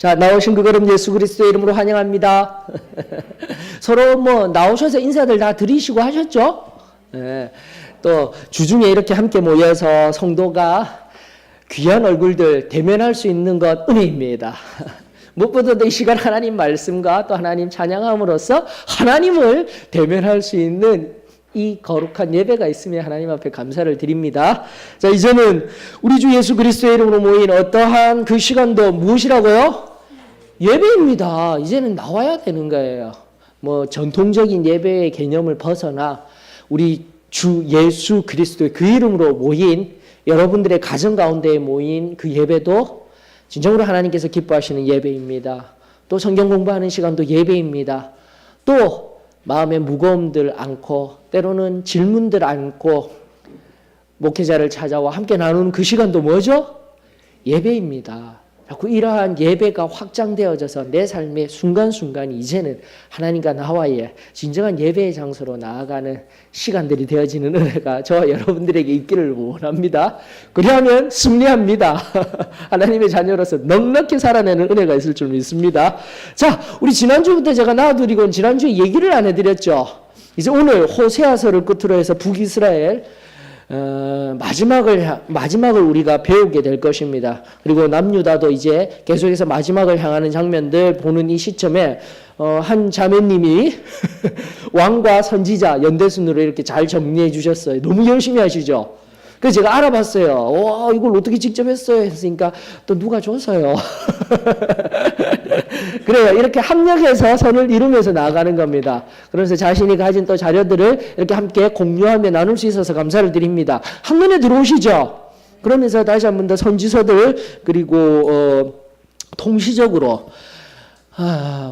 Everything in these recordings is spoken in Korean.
자, 나오신 그 걸음 예수 그리스도의 이름으로 환영합니다. 서로 뭐 나오셔서 인사들 다 드리시고 하셨죠? 네. 또 주중에 이렇게 함께 모여서 성도가 귀한 얼굴들 대면할 수 있는 것 은혜입니다. 무엇보다도 이 시간 하나님 말씀과 또 하나님 찬양함으로써 하나님을 대면할 수 있는 이 거룩한 예배가 있으면 하나님 앞에 감사를 드립니다. 자, 이제는 우리 주 예수 그리스도의 이름으로 모인 어떠한 그 시간도 무엇이라고요? 예배입니다. 이제는 나와야 되는 거예요. 뭐 전통적인 예배의 개념을 벗어나 우리 주 예수 그리스도의 그 이름으로 모인 여러분들의 가정 가운데에 모인 그 예배도 진정으로 하나님께서 기뻐하시는 예배입니다. 또 성경 공부하는 시간도 예배입니다. 또 마음의 무거움들 안고 때로는 질문들 안고 목회자를 찾아와 함께 나누는 그 시간도 뭐죠? 예배입니다. 자꾸 이러한 예배가 확장되어져서 내 삶의 순간순간이 이제는 하나님과 나와의 진정한 예배의 장소로 나아가는 시간들이 되어지는 은혜가 저와 여러분들에게 있기를 원합니다. 그리하면 승리합니다. 하나님의 자녀로서 넉넉히 살아내는 은혜가 있을 줄 믿습니다. 자, 우리 지난주부터 제가 나와드리고 지난주에 얘기를 안 해드렸죠. 이제 오늘 호세아서를 끝으로 해서 북이스라엘 마지막을 우리가 배우게 될 것입니다. 그리고 남유다도 이제 계속해서 마지막을 향하는 장면들 보는 이 시점에 한 자매님이 왕과 선지자 연대순으로 이렇게 잘 정리해 주셨어요. 너무 열심히 하시죠? 그래서 제가 알아봤어요. 와, 이걸 어떻게 직접 했어요? 했으니까 또 누가 줘서요. 그래요. 이렇게 합력해서 선을 이루면서 나아가는 겁니다. 그래서 자신이 가진 또 자료들을 이렇게 함께 공유하며 나눌 수 있어서 감사를 드립니다. 한눈에 들어오시죠? 그러면서 다시 한 번 더 선지서들 그리고 통시적으로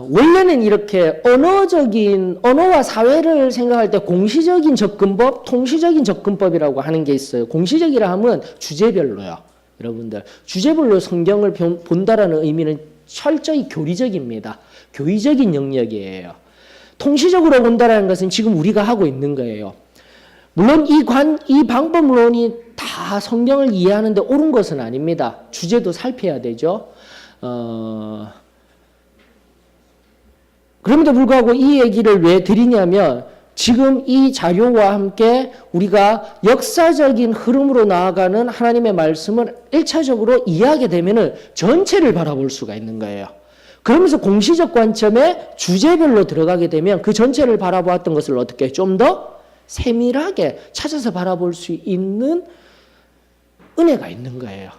원래는 이렇게 언어와 사회를 생각할 때 공시적인 접근법, 통시적인 접근법이라고 하는 게 있어요. 공시적이라 하면 주제별로요. 여러분들 주제별로 성경을 본다라는 의미는 철저히 교리적입니다. 교리적인 영역이에요. 통시적으로 본다라는 것은 지금 우리가 하고 있는 거예요. 물론 이 방법론이 다 성경을 이해하는데 옳은 것은 아닙니다. 주제도 살펴야 되죠. 그럼에도 불구하고 이 얘기를 왜 드리냐면 지금 이 자료와 함께 우리가 역사적인 흐름으로 나아가는 하나님의 말씀을 1차적으로 이해하게 되면 전체를 바라볼 수가 있는 거예요. 그러면서 공시적 관점에 주제별로 들어가게 되면 그 전체를 바라보았던 것을 어떻게 좀 더 세밀하게 찾아서 바라볼 수 있는 은혜가 있는 거예요.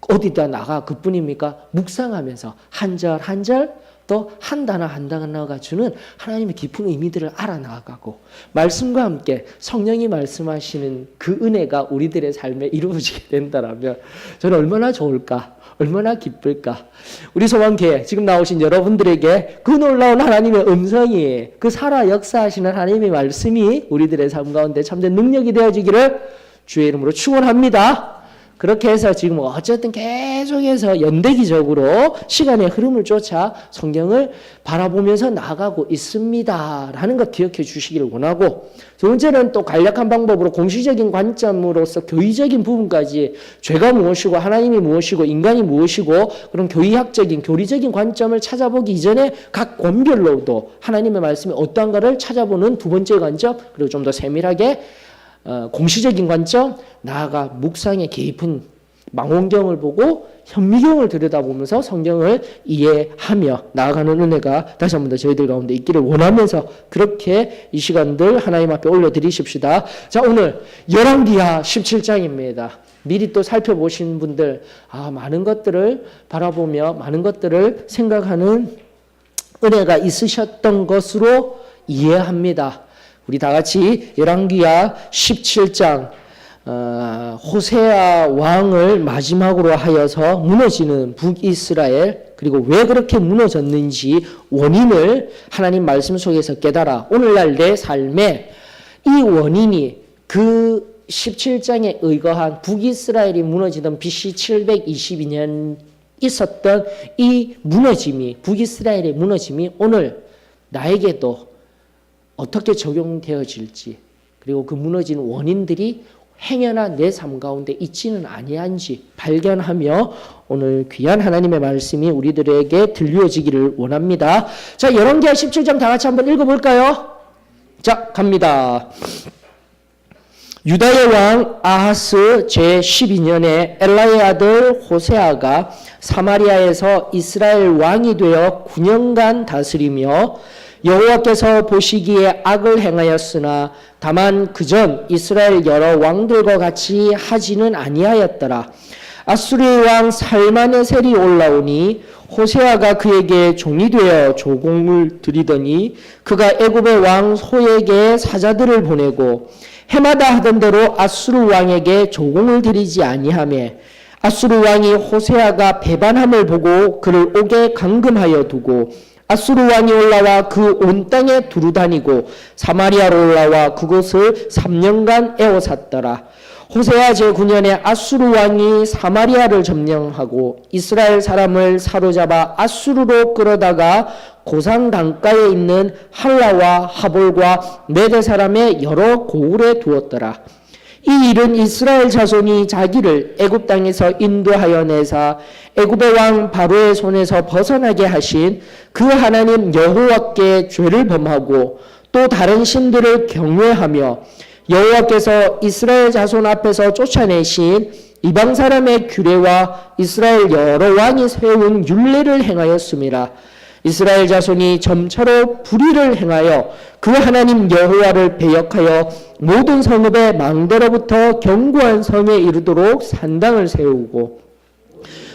어디다 나가 그뿐입니까? 묵상하면서 한 절 한 절 또 한 단어 한 단어가 주는 하나님의 깊은 의미들을 알아나가고 말씀과 함께 성령이 말씀하시는 그 은혜가 우리들의 삶에 이루어지게 된다면 저는 얼마나 좋을까? 얼마나 기쁠까? 우리 소망교회 지금 나오신 여러분들에게 그 놀라운 하나님의 음성이 그 살아 역사하시는 하나님의 말씀이 우리들의 삶 가운데 참된 능력이 되어지기를 주의 이름으로 축원합니다. 그렇게 해서 지금 어쨌든 계속해서 연대기적으로 시간의 흐름을 쫓아 성경을 바라보면서 나아가고 있습니다. 라는 것 기억해 주시기를 원하고 두 번째는 또 간략한 방법으로 공시적인 관점으로서 교리적인 부분까지 죄가 무엇이고 하나님이 무엇이고 인간이 무엇이고 그런 교리학적인 교리적인 관점을 찾아보기 이전에 각 권별로도 하나님의 말씀이 어떠한가를 찾아보는 두 번째 관점 그리고 좀 더 세밀하게 공시적인 관점, 나아가 묵상의 깊은 망원경을 보고 현미경을 들여다보면서 성경을 이해하며 나아가는 은혜가 다시 한 번 더 저희들 가운데 있기를 원하면서 그렇게 이 시간들 하나님 앞에 올려드리십시다. 자, 오늘 열왕기하 17장입니다. 미리 또 살펴보신 분들 많은 것들을 바라보며 많은 것들을 생각하는 은혜가 있으셨던 것으로 이해합니다. 우리 다 같이 열왕기하 17장 호세아 왕을 마지막으로 하여서 무너지는 북이스라엘 그리고 왜 그렇게 무너졌는지 원인을 하나님 말씀 속에서 깨달아 오늘날 내 삶에 이 원인이 그 17장에 의거한 북이스라엘이 무너지던 BC 722년 있었던 이 무너짐이 북이스라엘의 무너짐이 오늘 나에게도 어떻게 적용되어질지 그리고 그 무너진 원인들이 행여나 내 삶 가운데 있지는 아니한지 발견하며 오늘 귀한 하나님의 말씀이 우리들에게 들려지기를 원합니다. 자, 열왕기하 17장 다 같이 한번 읽어볼까요? 자, 갑니다. 유다의 왕 아하스 제12년에 엘라의 아들 호세아가 사마리아에서 이스라엘 왕이 되어 9년간 다스리며 여호와께서 보시기에 악을 행하였으나 다만 그전 이스라엘 여러 왕들과 같이 하지는 아니하였더라. 아수르의 왕 살마네셀이 올라오니 호세아가 그에게 종이 되어 조공을 드리더니 그가 애굽의 왕 소에게 사자들을 보내고 해마다 하던 대로 아수르 왕에게 조공을 드리지 아니하며 아수르 왕이 호세아가 배반함을 보고 그를 옥에 감금하여 두고 아수르 왕이 올라와 그 온 땅에 두루다니고 사마리아로 올라와 그곳을 3년간 에워쌌더라. 호세아 제9년에 아수르 왕이 사마리아를 점령하고 이스라엘 사람을 사로잡아 아수르로 끌어다가 고상 강가에 있는 할라와 하볼과 메대 사람의 여러 고을에 두었더라. 이 일은 이스라엘 자손이 자기를 애굽 땅에서 인도하여 내사 애굽의 왕 바로의 손에서 벗어나게 하신 그 하나님 여호와께 죄를 범하고 또 다른 신들을 경외하며 여호와께서 이스라엘 자손 앞에서 쫓아내신 이방 사람의 규례와 이스라엘 여러 왕이 세운 율례를 행하였음이라. 이스라엘 자손이 점차로 불의를 행하여 그 하나님 여호와를 배역하여 모든 성읍의 망대로부터 견고한 성에 이르도록 산당을 세우고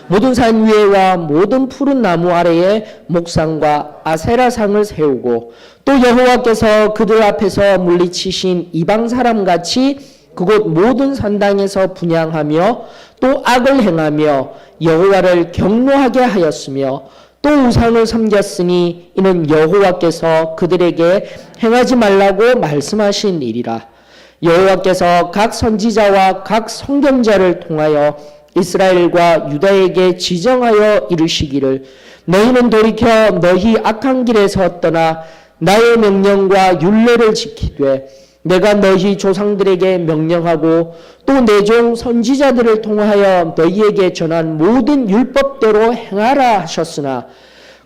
모든 산 위에와 모든 푸른 나무 아래에 목상과 아세라상을 세우고 또 여호와께서 그들 앞에서 물리치신 이방 사람같이 그곳 모든 산당에서 분향하며 또 악을 행하며 여호와를 경노하게 하였으며 또 우상을 섬겼으니 이는 여호와께서 그들에게 행하지 말라고 말씀하신 일이라. 여호와께서 각 선지자와 각 성경자를 통하여 이스라엘과 유다에게 지정하여 이르시기를 너희는 돌이켜 너희 악한 길에서 떠나 나의 명령과 율례를 지키되 내가 너희 조상들에게 명령하고 또 내 종 선지자들을 통하여 너희에게 전한 모든 율법대로 행하라 하셨으나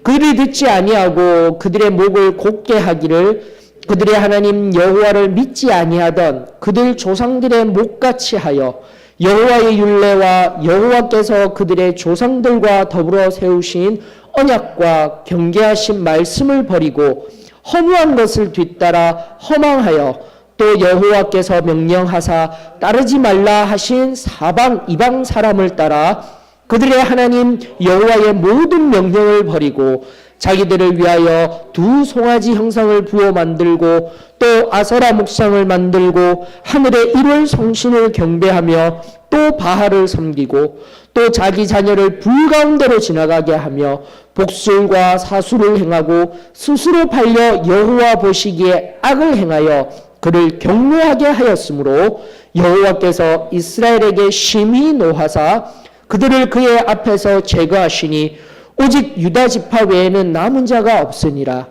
그들이 듣지 아니하고 그들의 목을 곧게 하기를 그들의 하나님 여호와를 믿지 아니하던 그들 조상들의 목같이 하여 여호와의 율례와 여호와께서 그들의 조상들과 더불어 세우신 언약과 경계하신 말씀을 버리고 허무한 것을 뒤따라 허망하여 또 여호와께서 명령하사 따르지 말라 하신 사방 이방 사람을 따라 그들의 하나님 여호와의 모든 명령을 버리고 자기들을 위하여 두 송아지 형상을 부어 만들고 또 아세라 목상을 만들고 하늘의 일월 성신을 경배하며 또 바알을 섬기고 또 자기 자녀를 불 가운데로 지나가게 하며 복술과 사수를 행하고 스스로 팔려 여호와 보시기에 악을 행하여 그를 경노하게 하였으므로 여호와께서 이스라엘에게 심히 노하사 그들을 그의 앞에서 제거하시니 오직 유다 지파 외에는 남은 자가 없으니라.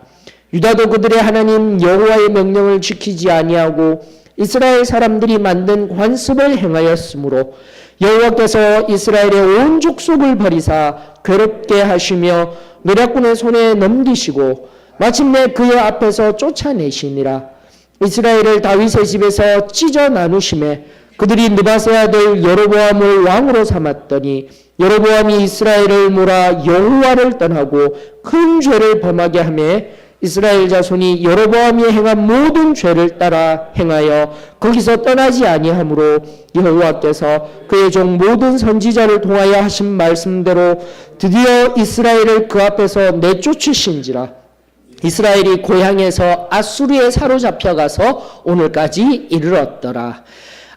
유다도 그들의 하나님 여호와의 명령을 지키지 아니하고 이스라엘 사람들이 만든 관습을 행하였으므로 여호와께서 이스라엘의 온 족속을 버리사 괴롭게 하시며 노략군의 손에 넘기시고 마침내 그의 앞에서 쫓아내시니라. 이스라엘을 다윗의 집에서 찢어 나누심에 그들이 느바세 아들 여로보암을 왕으로 삼았더니 여로보암이 이스라엘을 몰아 여호와를 떠나고 큰 죄를 범하게 하며 이스라엘 자손이 여로보암이 행한 모든 죄를 따라 행하여 거기서 떠나지 아니하므로 여호와께서 그의 종 모든 선지자를 통하여 하신 말씀대로 드디어 이스라엘을 그 앞에서 내쫓으신지라. 이스라엘이 고향에서 아수르에 사로잡혀가서 오늘까지 이르렀더라.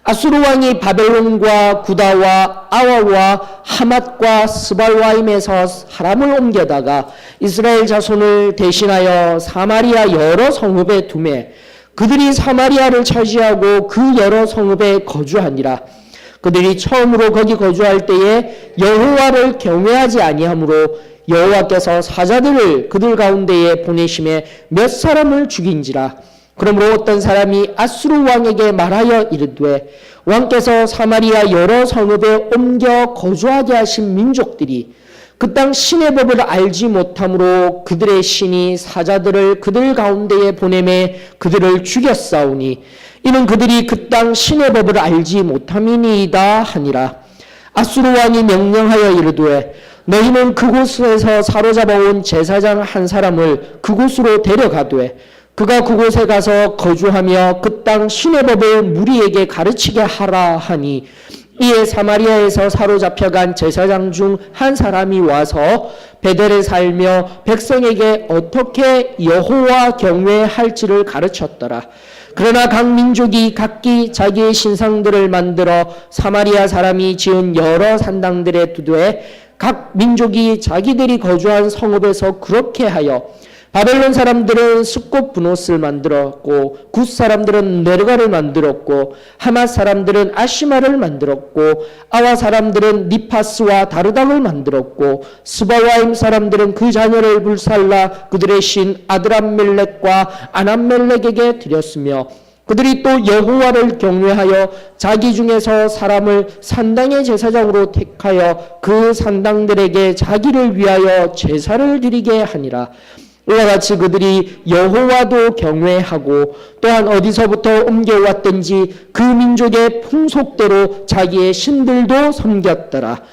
아수르 왕이 바벨론과 구다와 아와와 하맛과 스발와임에서 사람을 옮겨다가 이스라엘 자손을 대신하여 사마리아 여러 성읍에 두매 그들이 사마리아를 차지하고 그 여러 성읍에 거주하니라. 그들이 처음으로 거기 거주할 때에 여호와를 경외하지 아니하므로 여호와께서 사자들을 그들 가운데에 보내심에 몇 사람을 죽인지라. 그러므로 어떤 사람이 아수르 왕에게 말하여 이르되 왕께서 사마리아 여러 성읍에 옮겨 거주하게 하신 민족들이 그 땅 신의 법을 알지 못함으로 그들의 신이 사자들을 그들 가운데에 보내매 그들을 죽였사오니 이는 그들이 그 땅 신의 법을 알지 못함이니이다 하니라. 아수르 왕이 명령하여 이르되 너희는 그곳에서 사로잡아온 제사장 한 사람을 그곳으로 데려가되 그가 그곳에 가서 거주하며 그 땅 신의 법을 무리에게 가르치게 하라 하니 이에 사마리아에서 사로잡혀간 제사장 중 한 사람이 와서 베델에 살며 백성에게 어떻게 여호와 경외할지를 가르쳤더라. 그러나 각 민족이 각기 자기의 신상들을 만들어 사마리아 사람이 지은 여러 산당들에 두되 각 민족이 자기들이 거주한 성읍에서 그렇게 하여 바벨론 사람들은 스꽃 분옷을 만들었고 굿 사람들은 네르가를 만들었고 하맛 사람들은 아시마를 만들었고 아와 사람들은 니파스와 다르당을 만들었고 스바와임 사람들은 그 자녀를 불살라 그들의 신 아드람멜렉과 아남멜렉에게 드렸으며 그들이 또 여호와를 경외하여 자기 중에서 사람을 산당의 제사장으로 택하여 그 산당들에게 자기를 위하여 제사를 드리게 하니라. 이와 같이 그들이 여호와도 경외하고 또한 어디서부터 옮겨왔든지 그 민족의 풍속대로 자기의 신들도 섬겼더라.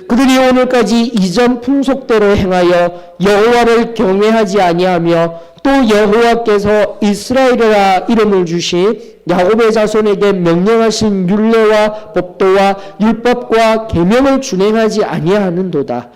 그들이 오늘까지 이전 풍속대로 행하여 여호와를 경외하지 아니하며 또 여호와께서 이스라엘이라 이름을 주신 야곱의 자손에게 명령하신 율례와 법도와 율법과 계명을 준행하지 아니하는도다.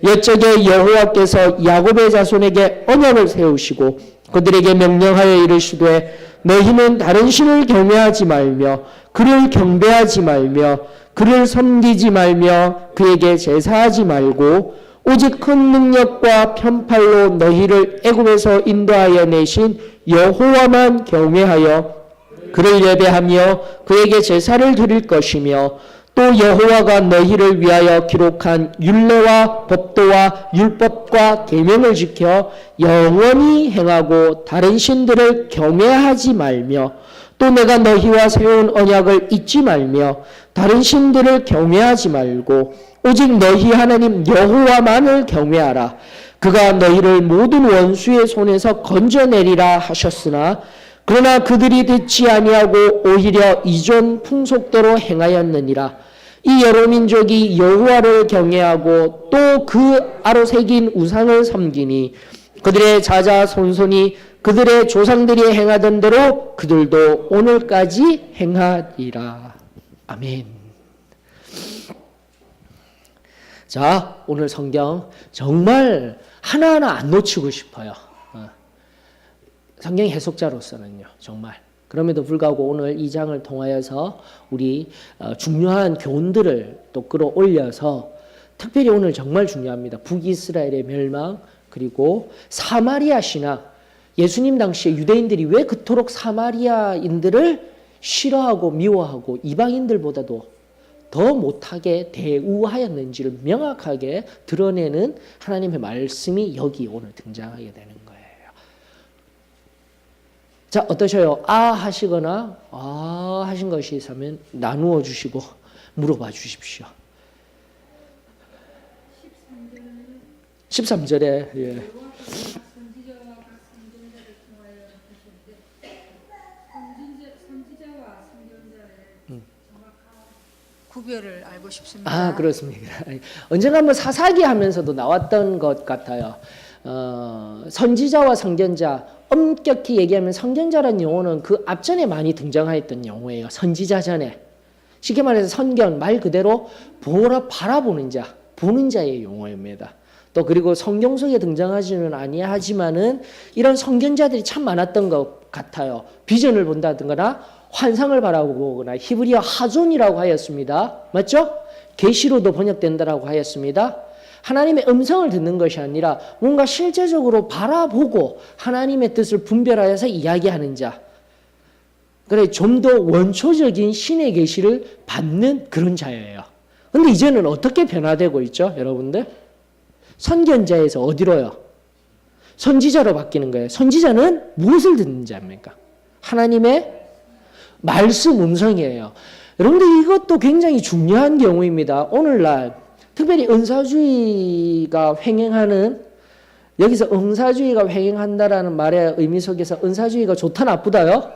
옛적에 여호와께서 야곱의 자손에게 언약을 세우시고 그들에게 명령하여 이르시되 너희는 다른 신을 경외하지 말며 그를 경배하지 말며 그를 섬기지 말며 그에게 제사하지 말고 오직 큰 능력과 편팔로 너희를 애굽에서 인도하여 내신 여호와만 경외하여 그를 예배하며 그에게 제사를 드릴 것이며 또 여호와가 너희를 위하여 기록한 율례와 법도와 율법과 계명을 지켜 영원히 행하고 다른 신들을 경외하지 말며 또 내가 너희와 세운 언약을 잊지 말며 다른 신들을 경외하지 말고 오직 너희 하나님 여호와만을 경외하라. 그가 너희를 모든 원수의 손에서 건져내리라 하셨으나 그러나 그들이 듣지 아니하고 오히려 이전 풍속대로 행하였느니라. 이 여러 민족이 여호와를 경외하고 또 그 아로 새긴 우상을 섬기니 그들의 자자손손이 그들의 조상들이 행하던 대로 그들도 오늘까지 행하리라. 아멘. 자, 오늘 성경 정말 하나하나 안 놓치고 싶어요. 성경 해석자로서는요, 정말. 그럼에도 불구하고 오늘 이 장을 통하여서 우리 중요한 교훈들을 또 끌어올려서 특별히 오늘 정말 중요합니다. 북이스라엘의 멸망 그리고 사마리아 신앙. 예수님 당시에 유대인들이 왜 그토록 사마리아인들을 싫어하고 미워하고 이방인들보다도 더 못하게 대우하였는지를 명확하게 드러내는 하나님의 말씀이 여기 오늘 등장하게 되는 거예요. 자, 어떠셔요? 하시거나 하신 것이 있으면 나누어 주시고 물어봐 주십시오. 13절에 예. 구별을 알고 싶습니다. 그렇습니다. 언젠가 한번 사사기 하면서도 나왔던 것 같아요. 선지자와 선견자, 엄격히 얘기하면 선견자라는 용어는 그 앞전에 많이 등장하였던 용어예요. 선지자 전에. 쉽게 말해서 선견, 말 그대로 바라보는 자, 보는 자의 용어입니다. 또 그리고 성경 속에 등장하지는 아니하지만은 이런 선견자들이 참 많았던 것 같아요. 비전을 본다든가 환상을 바라보거나 히브리어 하존이라고 하였습니다. 맞죠? 계시로도 번역된다라고 하였습니다. 하나님의 음성을 듣는 것이 아니라 뭔가 실제적으로 바라보고 하나님의 뜻을 분별하여서 이야기하는 자. 그래, 좀 더 원초적인 신의 계시를 받는 그런 자예요. 근데 이제는 어떻게 변화되고 있죠, 여러분들? 선견자에서 어디로요? 선지자로 바뀌는 거예요. 선지자는 무엇을 듣는 자입니까? 하나님의 말씀 음성이에요. 여러분들 이것도 굉장히 중요한 경우입니다. 오늘날 특별히 은사주의가 횡행하는 여기서 은사주의가 횡행한다라는 말의 의미 속에서 은사주의가 좋다 나쁘다요?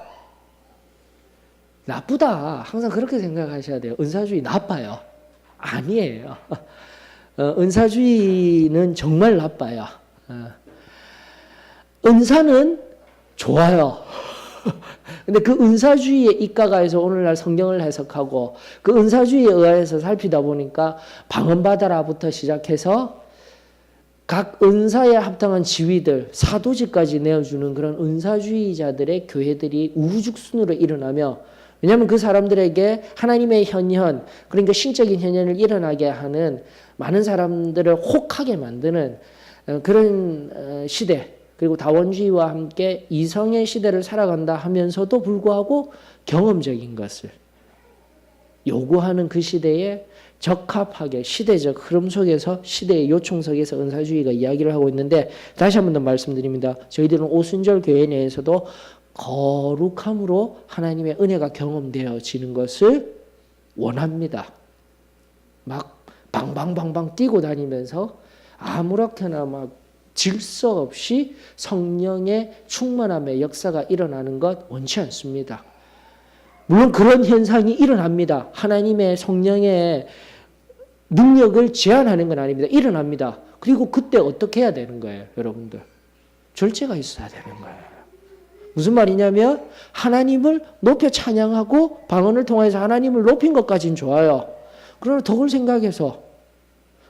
나쁘다. 항상 그렇게 생각하셔야 돼요. 은사주의 나빠요. 아니에요. 은사주의는 정말 나빠요. 은사는 좋아요. 근데 그 은사주의에 입각해서 오늘날 성경을 해석하고 그 은사주의에 의해서 살피다 보니까 방언받아라부터 시작해서 각 은사에 합당한 지위들, 사도직까지 내어주는 그런 은사주의자들의 교회들이 우후죽순으로 일어나며, 왜냐하면 그 사람들에게 하나님의 현현, 그러니까 신적인 현현을 일어나게 하는 많은 사람들을 혹하게 만드는 그런 시대, 그리고 다원주의와 함께 이성의 시대를 살아간다 하면서도 불구하고 경험적인 것을 요구하는 그 시대에 적합하게 시대적 흐름 속에서 시대의 요청 속에서 은사주의가 이야기를 하고 있는데, 다시 한 번 더 말씀드립니다. 저희들은 오순절 교회 내에서도 거룩함으로 하나님의 은혜가 경험되어지는 것을 원합니다. 막 방방방방 뛰고 다니면서 아무렇게나 막 질서 없이 성령의 충만함의 역사가 일어나는 것 원치 않습니다. 물론 그런 현상이 일어납니다. 하나님의 성령의 능력을 제한하는 건 아닙니다. 일어납니다. 그리고 그때 어떻게 해야 되는 거예요, 여러분들? 절제가 있어야 되는 거예요. 무슨 말이냐면 하나님을 높여 찬양하고 방언을 통해서 하나님을 높인 것까지는 좋아요. 그러나 덕을 생각해서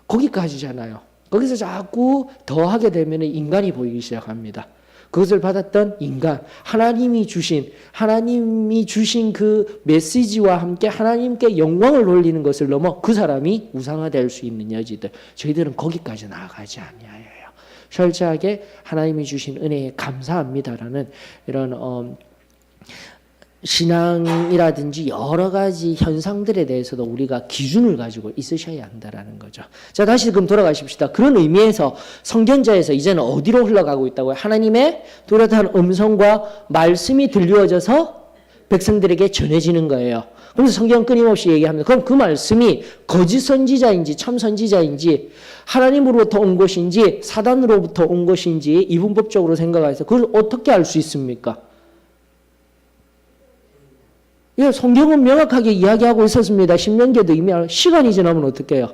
거기까지잖아요. 거기서 자꾸 더하게 되면 인간이 보이기 시작합니다. 그것을 받았던 인간, 하나님이 주신 그 메시지와 함께 하나님께 영광을 돌리는 것을 넘어 그 사람이 우상화될 수 있는 여지들, 저희들은 거기까지 나아가지 아니하여요. 철저하게 하나님이 주신 은혜에 감사합니다라는 이런 신앙이라든지 여러 가지 현상들에 대해서도 우리가 기준을 가지고 있으셔야 한다라는 거죠. 자, 다시 그럼 돌아가십시다. 그런 의미에서 성견자에서 이제는 어디로 흘러가고 있다고요? 하나님의 뚜렷한 음성과 말씀이 들려져서 백성들에게 전해지는 거예요. 그래서 성경은 끊임없이 얘기합니다. 그럼 그 말씀이 거짓 선지자인지 참 선지자인지 하나님으로부터 온 것인지 사단으로부터 온 것인지 이분법적으로 생각해서 그걸 어떻게 알 수 있습니까? 예, 성경은 명확하게 이야기하고 있었습니다. 신명기에도 이미 시간이 지나면 어떻게 해요?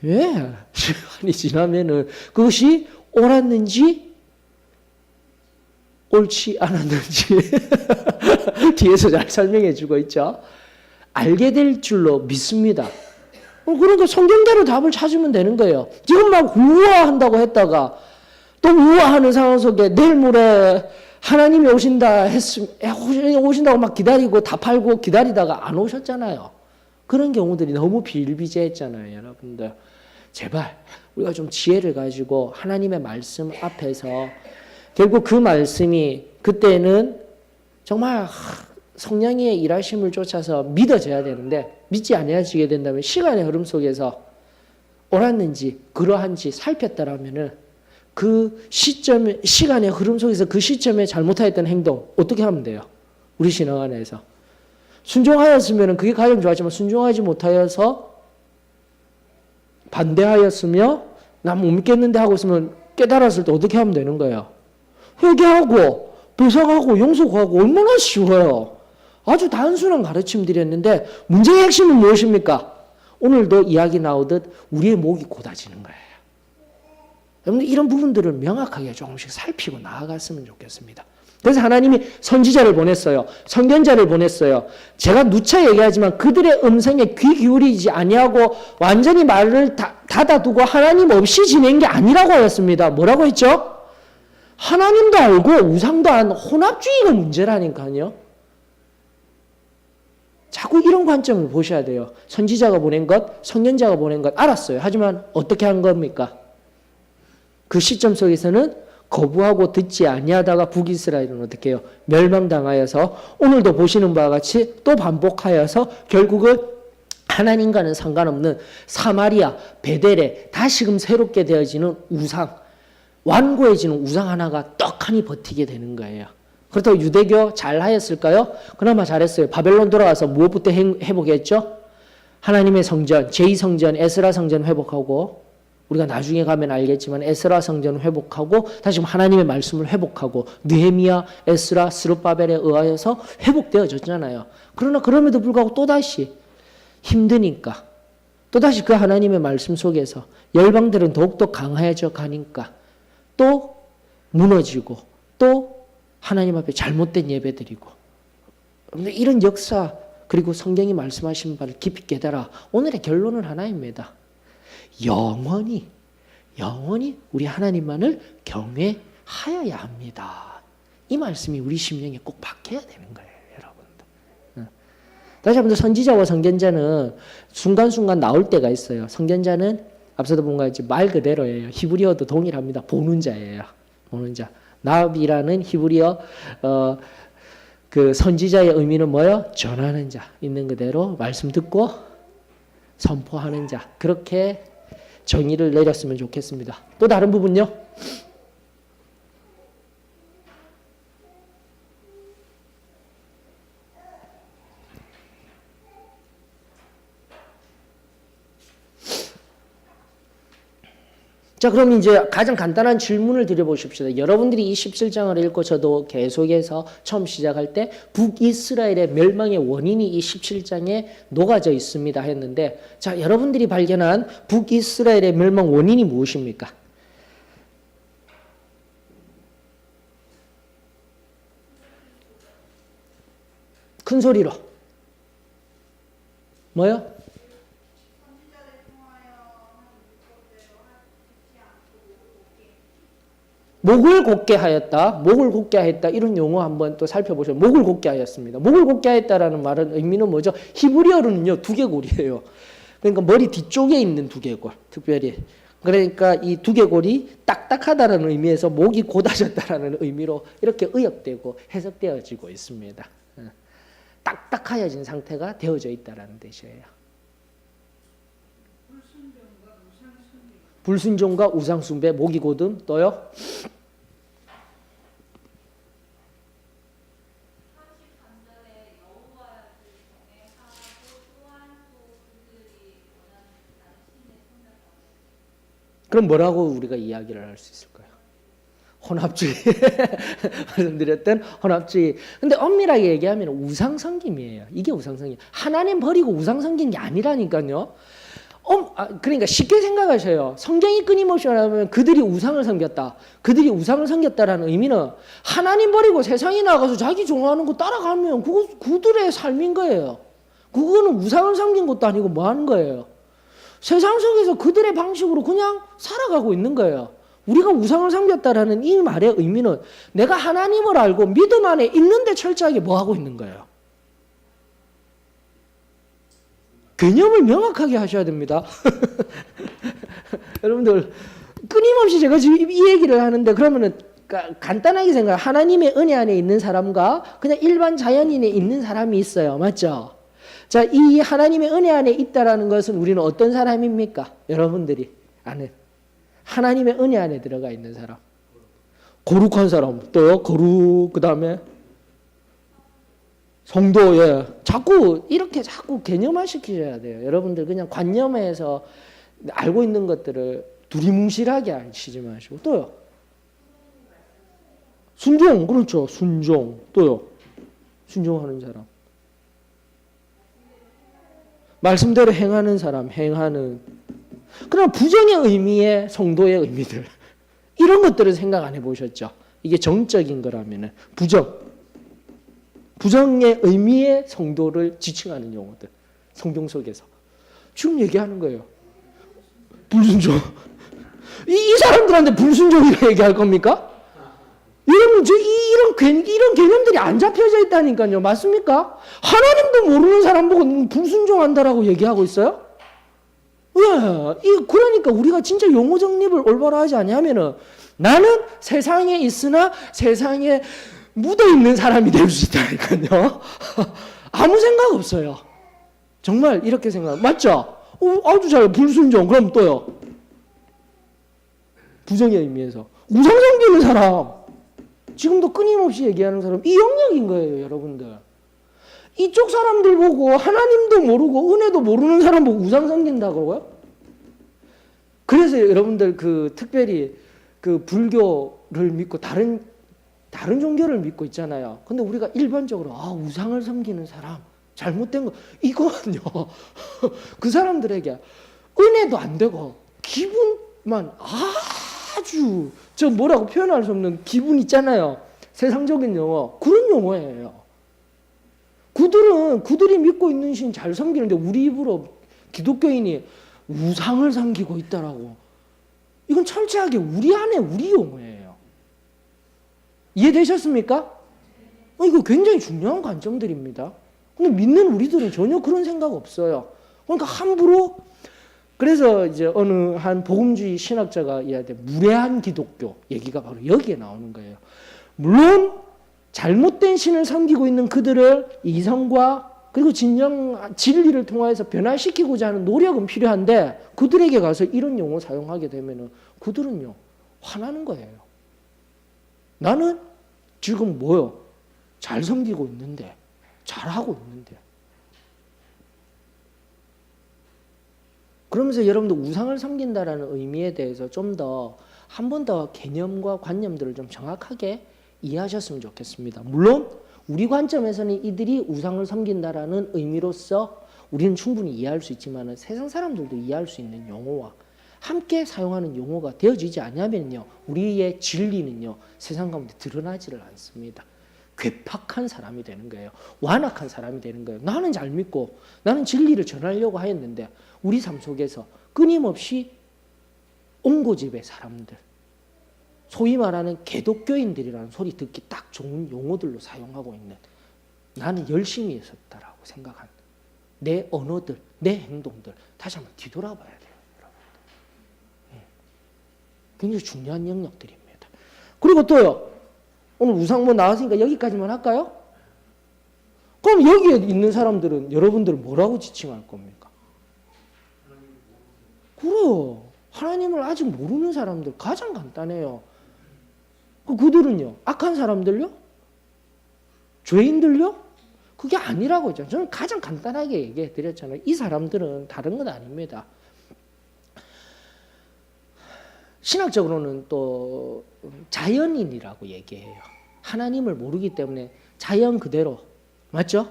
예, 시간이 지나면은 그것이 옳았는지 옳지 않았는지 뒤에서 잘 설명해 주고 있죠. 알게 될 줄로 믿습니다. 그러니까 성경대로 답을 찾으면 되는 거예요. 지금 막 우화한다고 했다가 또 우화하는 상황 속에 내일 모레 하나님이 오신다고 막 기다리고 다 팔고 기다리다가 안 오셨잖아요. 그런 경우들이 너무 비일비재했잖아요, 여러분들. 제발 우리가 좀 지혜를 가지고 하나님의 말씀 앞에서 결국 그 말씀이 그때는 정말 성령의 일하심을 쫓아서 믿어져야 되는데 믿지 아니하시게 된다면 시간의 흐름 속에서 옳았는지 그러한지 살폈다라면은 그 시점에, 시간의 흐름 속에서 그 시점에 잘못하였던 행동 어떻게 하면 돼요? 우리 신앙 안에서 순종하였으면 그게 가장 좋았지만 순종하지 못하여서 반대하였으며 난 못 믿겠는데 하고 있으면 깨달았을 때 어떻게 하면 되는 거예요? 회개하고 배상하고 용서하고 얼마나 쉬워요. 아주 단순한 가르침 드렸는데 문제의 핵심은 무엇입니까? 오늘도 이야기 나오듯 우리의 목이 곧아지는 거예요. 여러분들 이런 부분들을 명확하게 조금씩 살피고 나아갔으면 좋겠습니다. 그래서 하나님이 선지자를 보냈어요. 선견자를 보냈어요. 제가 누차 얘기하지만 그들의 음성에 귀 기울이지 아니하고 완전히 말을 닫아두고 하나님 없이 지낸 게 아니라고 하였습니다. 뭐라고 했죠? 하나님도 알고 우상도 안 혼합주의가 문제라니까요. 자꾸 이런 관점을 보셔야 돼요. 선지자가 보낸 것, 선견자가 보낸 것 알았어요. 하지만 어떻게 한 겁니까? 그 시점 속에서는 거부하고 듣지 아니하다가 북이스라엘은 어떻게 해요? 멸망당하여서 오늘도 보시는 바와 같이 또 반복하여서 결국은 하나님과는 상관없는 사마리아, 베델에 다시금 새롭게 되어지는 우상, 완고해지는 우상 하나가 떡하니 버티게 되는 거예요. 그렇다고 유대교 잘하였을까요? 그나마 잘했어요. 바벨론 돌아가서 무엇부터 회복했죠? 하나님의 성전, 제2성전, 에스라 성전 회복하고, 우리가 나중에 가면 알겠지만 에스라 성전 회복하고, 다시 하나님의 말씀을 회복하고, 느헤미야, 에스라, 스룹바벨에 의하여서 회복되어졌잖아요. 그러나 그럼에도 불구하고 또다시 힘드니까, 또다시 그 하나님의 말씀 속에서 열방들은 더욱더 강해져 가니까 또 무너지고 또 하나님 앞에 잘못된 예배 드리고. 그런데 이런 역사 그리고 성경이 말씀하신 바를 깊이 깨달아 오늘의 결론은 하나입니다. 영원히 우리 하나님만을 경외하여야 합니다. 이 말씀이 우리 심령에 꼭 박혀야 되는 거예요, 여러분들. 다시 한번 선지자와 선견자는 순간순간 나올 때가 있어요. 선견자는 앞서도 본 것 같이 말 그대로예요. 히브리어도 동일합니다. 보는 자예요. 보는 자. 나비라는 히브리어 그 선지자의 의미는 뭐예요? 전하는 자. 있는 그대로 말씀 듣고 선포하는 자. 그렇게 정의를 내렸으면 좋겠습니다. 또 다른 부분요? 자, 그럼 이제 가장 간단한 질문을 드려보십시다. 여러분들이 이 17장을 읽고 저도 계속해서 처음 시작할 때 북이스라엘의 멸망의 원인이 이 17장에 녹아져 있습니다 했는데, 자, 여러분들이 발견한 북이스라엘의 멸망 원인이 무엇입니까? 큰 소리로. 뭐요? 목을 곧게 하였다. 목을 곧게 하였다. 이런 용어 한번 또 살펴보세요. 목을 곧게 하였습니다. 목을 곧게 하였다라는 말은 의미는 뭐죠? 히브리어로는요, 두개골이에요. 그러니까 머리 뒤쪽에 있는 두개골. 특별히. 그러니까 이 두개골이 딱딱하다라는 의미에서 목이 곧아졌다라는 의미로 이렇게 의역되고 해석되어지고 있습니다. 딱딱하여진 상태가 되어져 있다라는 뜻이에요. 불순종과 우상숭배, 목이 곧음, 또요? 그럼 뭐라고 우리가 이야기를 할 수 있을까요? 혼합주의. 말씀드렸던 혼합주의. 근데 엄밀하게 얘기하면 우상성김이에요. 이게 우상성김. 하나님 버리고 우상성긴 게 아니라니까요. 그러니까 쉽게 생각하셔요. 성경이 끊임없이 말하면 그들이 우상을 섬겼다. 그들이 우상을 섬겼다라는 의미는 하나님 버리고 세상에 나가서 자기 좋아하는 거 따라가면 그거 그들의 삶인 거예요. 그거는 우상을 섬긴 것도 아니고 뭐 하는 거예요. 세상 속에서 그들의 방식으로 그냥 살아가고 있는 거예요. 우리가 우상을 섬겼다라는 이 말의 의미는 내가 하나님을 알고 믿음 안에 있는데 철저하게 뭐 하고 있는 거예요. 개념을 명확하게 하셔야 됩니다. 여러분들 끊임없이 제가 지금 이 얘기를 하는데 그러면은 간단하게 생각해. 하나님의 은혜 안에 있는 사람과 그냥 일반 자연인에 있는 사람이 있어요. 맞죠? 자, 이 하나님의 은혜 안에 있다라는 것은 우리는 어떤 사람입니까? 여러분들이 아는 하나님의 은혜 안에 들어가 있는 사람. 거룩한 사람. 또요? 그 다음에 성도, 예. 자꾸 개념화 시키셔야 돼요. 여러분들 그냥 관념에서 알고 있는 것들을 두리뭉실하게 하시지 마시고. 또요? 순종, 그렇죠. 순종. 또요? 순종하는 사람. 말씀대로 행하는 사람, 행하는. 그럼 부정의 의미의 성도의 의미들. 이런 것들을 생각 안 해보셨죠? 이게 정적인 거라면은. 부정의 의미의 성도를 지칭하는 용어들. 성경 속에서. 지금 얘기하는 거예요. 불순종. 이 사람들한테 불순종이라고 얘기할 겁니까? 여러분, 이런 개념들이 안 잡혀져 있다니까요. 맞습니까? 하나님도 모르는 사람 보고 불순종한다라고 얘기하고 있어요? 왜? 그러니까 우리가 진짜 용어 정립을 올바로 하지 않냐면은 나는 세상에 있으나 세상에 묻어 있는 사람이 될 수 있다니까요. 아무 생각 없어요. 정말 이렇게 생각. 맞죠? 아주 잘 불순종. 그럼 또요. 부정의 의미에서 우상 섬기는 사람. 지금도 끊임없이 얘기하는 사람 이 영역인 거예요, 여러분들. 이쪽 사람들 보고 하나님도 모르고 은혜도 모르는 사람 보고 우상 섬긴다고요? 그래서 여러분들 특별히 불교를 믿고 다른 종교를 믿고 있잖아요. 근데 우리가 일반적으로 우상을 섬기는 사람 잘못된 거 이거는요. 그 사람들에게 은혜도 안 되고 기분만 아주 뭐라고 표현할 수 없는 기분 있잖아요. 세상적인 용어 그런 용어예요. 그들이 믿고 있는 신 잘 섬기는데 우리 입으로 기독교인이 우상을 섬기고 있다라고. 이건 철저하게 우리 안에 우리 용어예요. 이해되셨습니까? 이거 굉장히 중요한 관점들입니다. 근데 믿는 우리들은 전혀 그런 생각 없어요. 그러니까 함부로. 그래서 이제 어느 한 복음주의 신학자가 이야기할 때 무례한 기독교 얘기가 바로 여기에 나오는 거예요. 물론 잘못된 신을 섬기고 있는 그들을 이성과 그리고 진정 진리를 통해서 변화시키고자 하는 노력은 필요한데 그들에게 가서 이런 용어 사용하게 되면은 그들은요 화나는 거예요. 나는 지금 잘 섬기고 있는데 잘하고 있는데. 그러면서 여러분들 우상을 섬긴다라는 의미에 대해서 좀 더 한 번 더 개념과 관념들을 좀 정확하게 이해하셨으면 좋겠습니다. 물론 우리 관점에서는 이들이 우상을 섬긴다라는 의미로서 우리는 충분히 이해할 수 있지만 세상 사람들도 이해할 수 있는 용어와 함께 사용하는 용어가 되어지지 않으면요 우리의 진리는요 세상 가운데 드러나지를 않습니다. 괴팍한 사람이 되는 거예요. 완악한 사람이 되는 거예요. 나는 잘 믿고 나는 진리를 전하려고 하였는데 우리 삶 속에서 끊임없이 옹고집의 사람들, 소위 말하는 개독교인들이라는 소리 듣기 딱 좋은 용어들로 사용하고 있는 나는 열심히 했었다라고 생각한 내 언어들, 내 행동들 다시 한번 뒤돌아봐야 돼요. 여러분. 굉장히 중요한 영역들입니다. 그리고 또요. 오늘 우상 나왔으니까 여기까지만 할까요? 그럼 여기에 있는 사람들은 여러분들은 뭐라고 지칭할 겁니까? 그래요. 하나님을 아직 모르는 사람들 가장 간단해요. 그들은요. 악한 사람들요? 죄인들요? 그게 아니라고 했잖아요. 저는 가장 간단하게 얘기해 드렸잖아요. 이 사람들은 다른 건 아닙니다. 신학적으로는 또 자연인이라고 얘기해요. 하나님을 모르기 때문에 자연 그대로. 맞죠?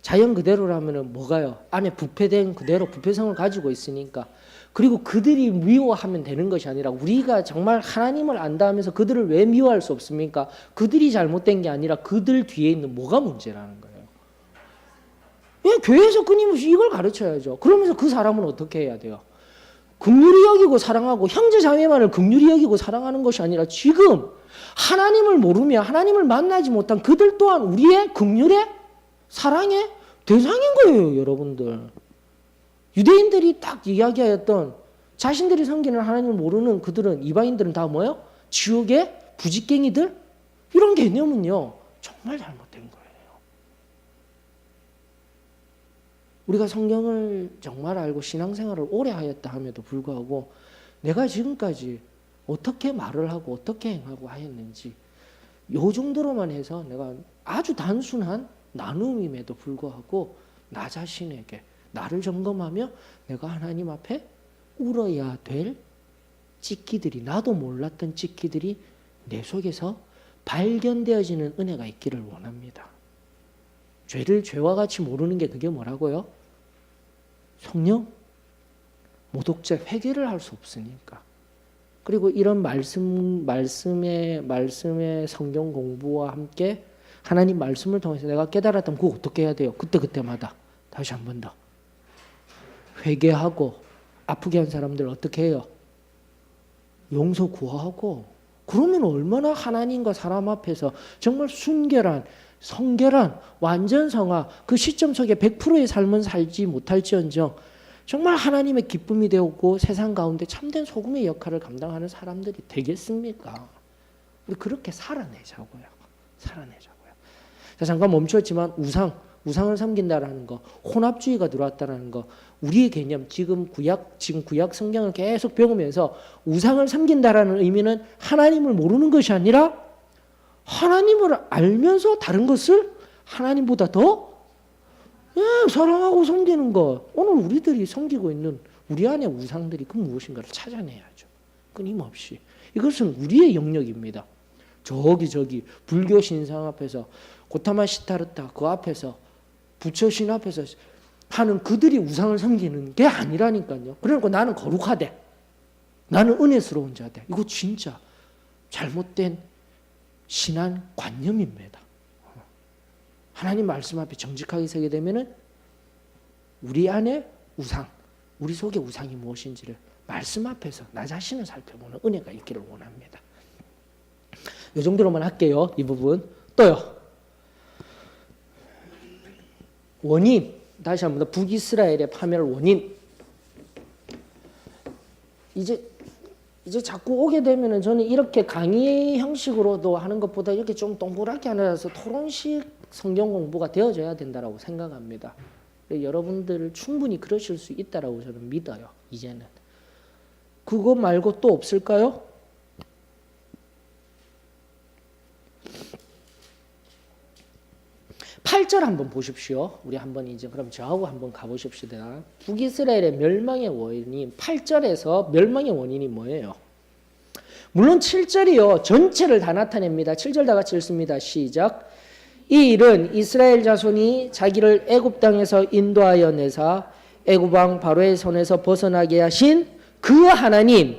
자연 그대로라면 뭐가요? 안에 부패된 그대로 부패성을 가지고 있으니까. 그리고 그들이 미워하면 되는 것이 아니라 우리가 정말 하나님을 안다 하면서 그들을 왜 미워할 수 없습니까? 그들이 잘못된 게 아니라 그들 뒤에 있는 뭐가 문제라는 거예요. 왜 교회에서 끊임없이 이걸 가르쳐야죠. 그러면서 그 사람은 어떻게 해야 돼요? 긍휼히 여기고 사랑하고 형제 자매만을 긍휼히 여기고 사랑하는 것이 아니라 지금 하나님을 모르며 하나님을 만나지 못한 그들 또한 우리의 긍휼의 사랑의 대상인 거예요, 여러분들. 유대인들이 딱 이야기하였던 자신들이 섬기는 하나님을 모르는 그들은 이방인들은 다 뭐예요? 지옥의 부직갱이들? 이런 개념은요 정말 잘못된 거예요. 우리가 성경을 정말 알고 신앙생활을 오래 하였다 함에도 불구하고 내가 지금까지 어떻게 말을 하고 어떻게 행하고 하였는지 요 정도로만 해서 내가 아주 단순한 나눔임에도 불구하고 나 자신에게 나를 점검하며 내가 하나님 앞에 울어야 될 찢기들이 나도 몰랐던 찢기들이 내 속에서 발견되어지는 은혜가 있기를 원합니다. 죄를 죄와 같이 모르는 게 그게 뭐라고요? 성령? 모독죄 회개를 할 수 없으니까. 그리고 이런 말씀의 성경 공부와 함께 하나님 말씀을 통해서 내가 깨달았다면 그거 어떻게 해야 돼요? 그때마다 다시 한 번 더 회개하고 아프게 한 사람들 어떻게 해요? 용서 구하고 그러면 얼마나 하나님과 사람 앞에서 정말 순결한 성결한 완전 성화 그 시점 속에 100%의 삶은 살지 못할지언정 정말 하나님의 기쁨이 되었고 세상 가운데 참된 소금의 역할을 감당하는 사람들이 되겠습니까? 우리 그렇게 살아내자고요. 자, 잠깐 멈췄지만 우상을 섬긴다라는 거, 혼합주의가 들어왔다라는 거, 우리의 개념 지금 구약 성경을 계속 배우면서 우상을 섬긴다라는 의미는 하나님을 모르는 것이 아니라 하나님을 알면서 다른 것을 하나님보다 더 사랑하고 섬기는 것. 오늘 우리들이 섬기고 있는 우리 안의 우상들이 그 무엇인가를 찾아내야죠. 끊임없이. 이것은 우리의 영역입니다. 저기 불교 신상 앞에서 고타마 시타르타 그 앞에서 부처신 앞에서 하는 그들이 우상을 섬기는 게 아니라니까요. 그러니까 나는 거룩하대. 나는 은혜스러운 자대. 이거 진짜 잘못된 신앙 관념입니다. 하나님 말씀 앞에 정직하게 서게 되면은 우리 안에 우상, 우리 속에 우상이 무엇인지를 말씀 앞에서 나 자신을 살펴보는 은혜가 있기를 원합니다. 이 정도로만 할게요. 이 부분. 또요. 원인. 다시 한번 더 북이스라엘의 파멸 원인. 이제 자꾸 오게 되면은 저는 이렇게 강의 형식으로도 하는 것보다 이렇게 좀 동그랗게 하나라서 토론식 성경 공부가 되어져야 된다라고 생각합니다. 여러분들 충분히 그러실 수 있다라고 저는 믿어요. 이제는. 그거 말고 또 없을까요? 팔 절 한번 보십시오. 우리 한번 이제 그럼 저하고 한번 가보십시다. 북이스라엘의 멸망의 원인 8절에서 멸망의 원인이 뭐예요? 물론 7절이요. 전체를 다 나타냅니다. 7절 다 같이 읽습니다. 시작. 이 일은 이스라엘 자손이 자기를 애굽 땅에서 인도하여 내사 애굽 왕 바로의 손에서 벗어나게 하신 그 하나님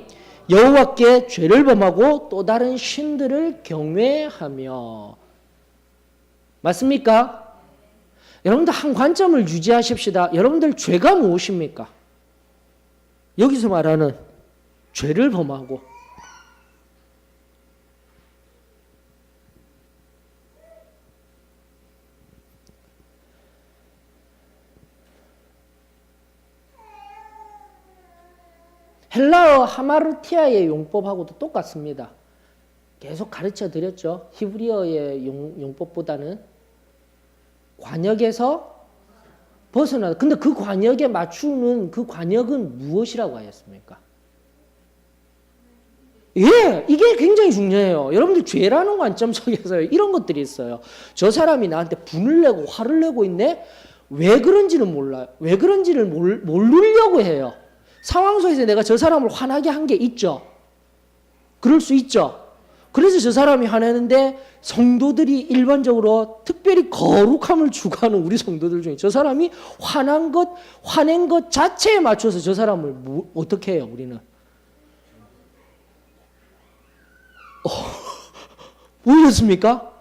여호와께 죄를 범하고 또 다른 신들을 경외하며. 맞습니까? 여러분들 한 관점을 유지하십시다. 여러분들 죄가 무엇입니까? 여기서 말하는 죄를 범하고 헬라어 하마르티아의 용법하고도 똑같습니다. 계속 가르쳐 드렸죠. 히브리어의 용법보다는 관역에서 벗어나다. 근데 그 관역에 맞추는 그 관역은 무엇이라고 하였습니까? 예, 이게 굉장히 중요해요. 여러분들 죄라는 관점 속에서 이런 것들이 있어요. 저 사람이 나한테 분을 내고 화를 내고 있네? 왜 그런지는 몰라요. 왜 그런지를 모르려고 해요. 상황 속에서 내가 저 사람을 화나게 한 게 있죠. 그럴 수 있죠. 그래서 저 사람이 화내는데 성도들이 일반적으로 특별히 거룩함을 추구하는 우리 성도들 중에 저 사람이 화낸 것 자체에 맞춰서 저 사람을 어떻게 해요, 우리는? 보이셨습니까?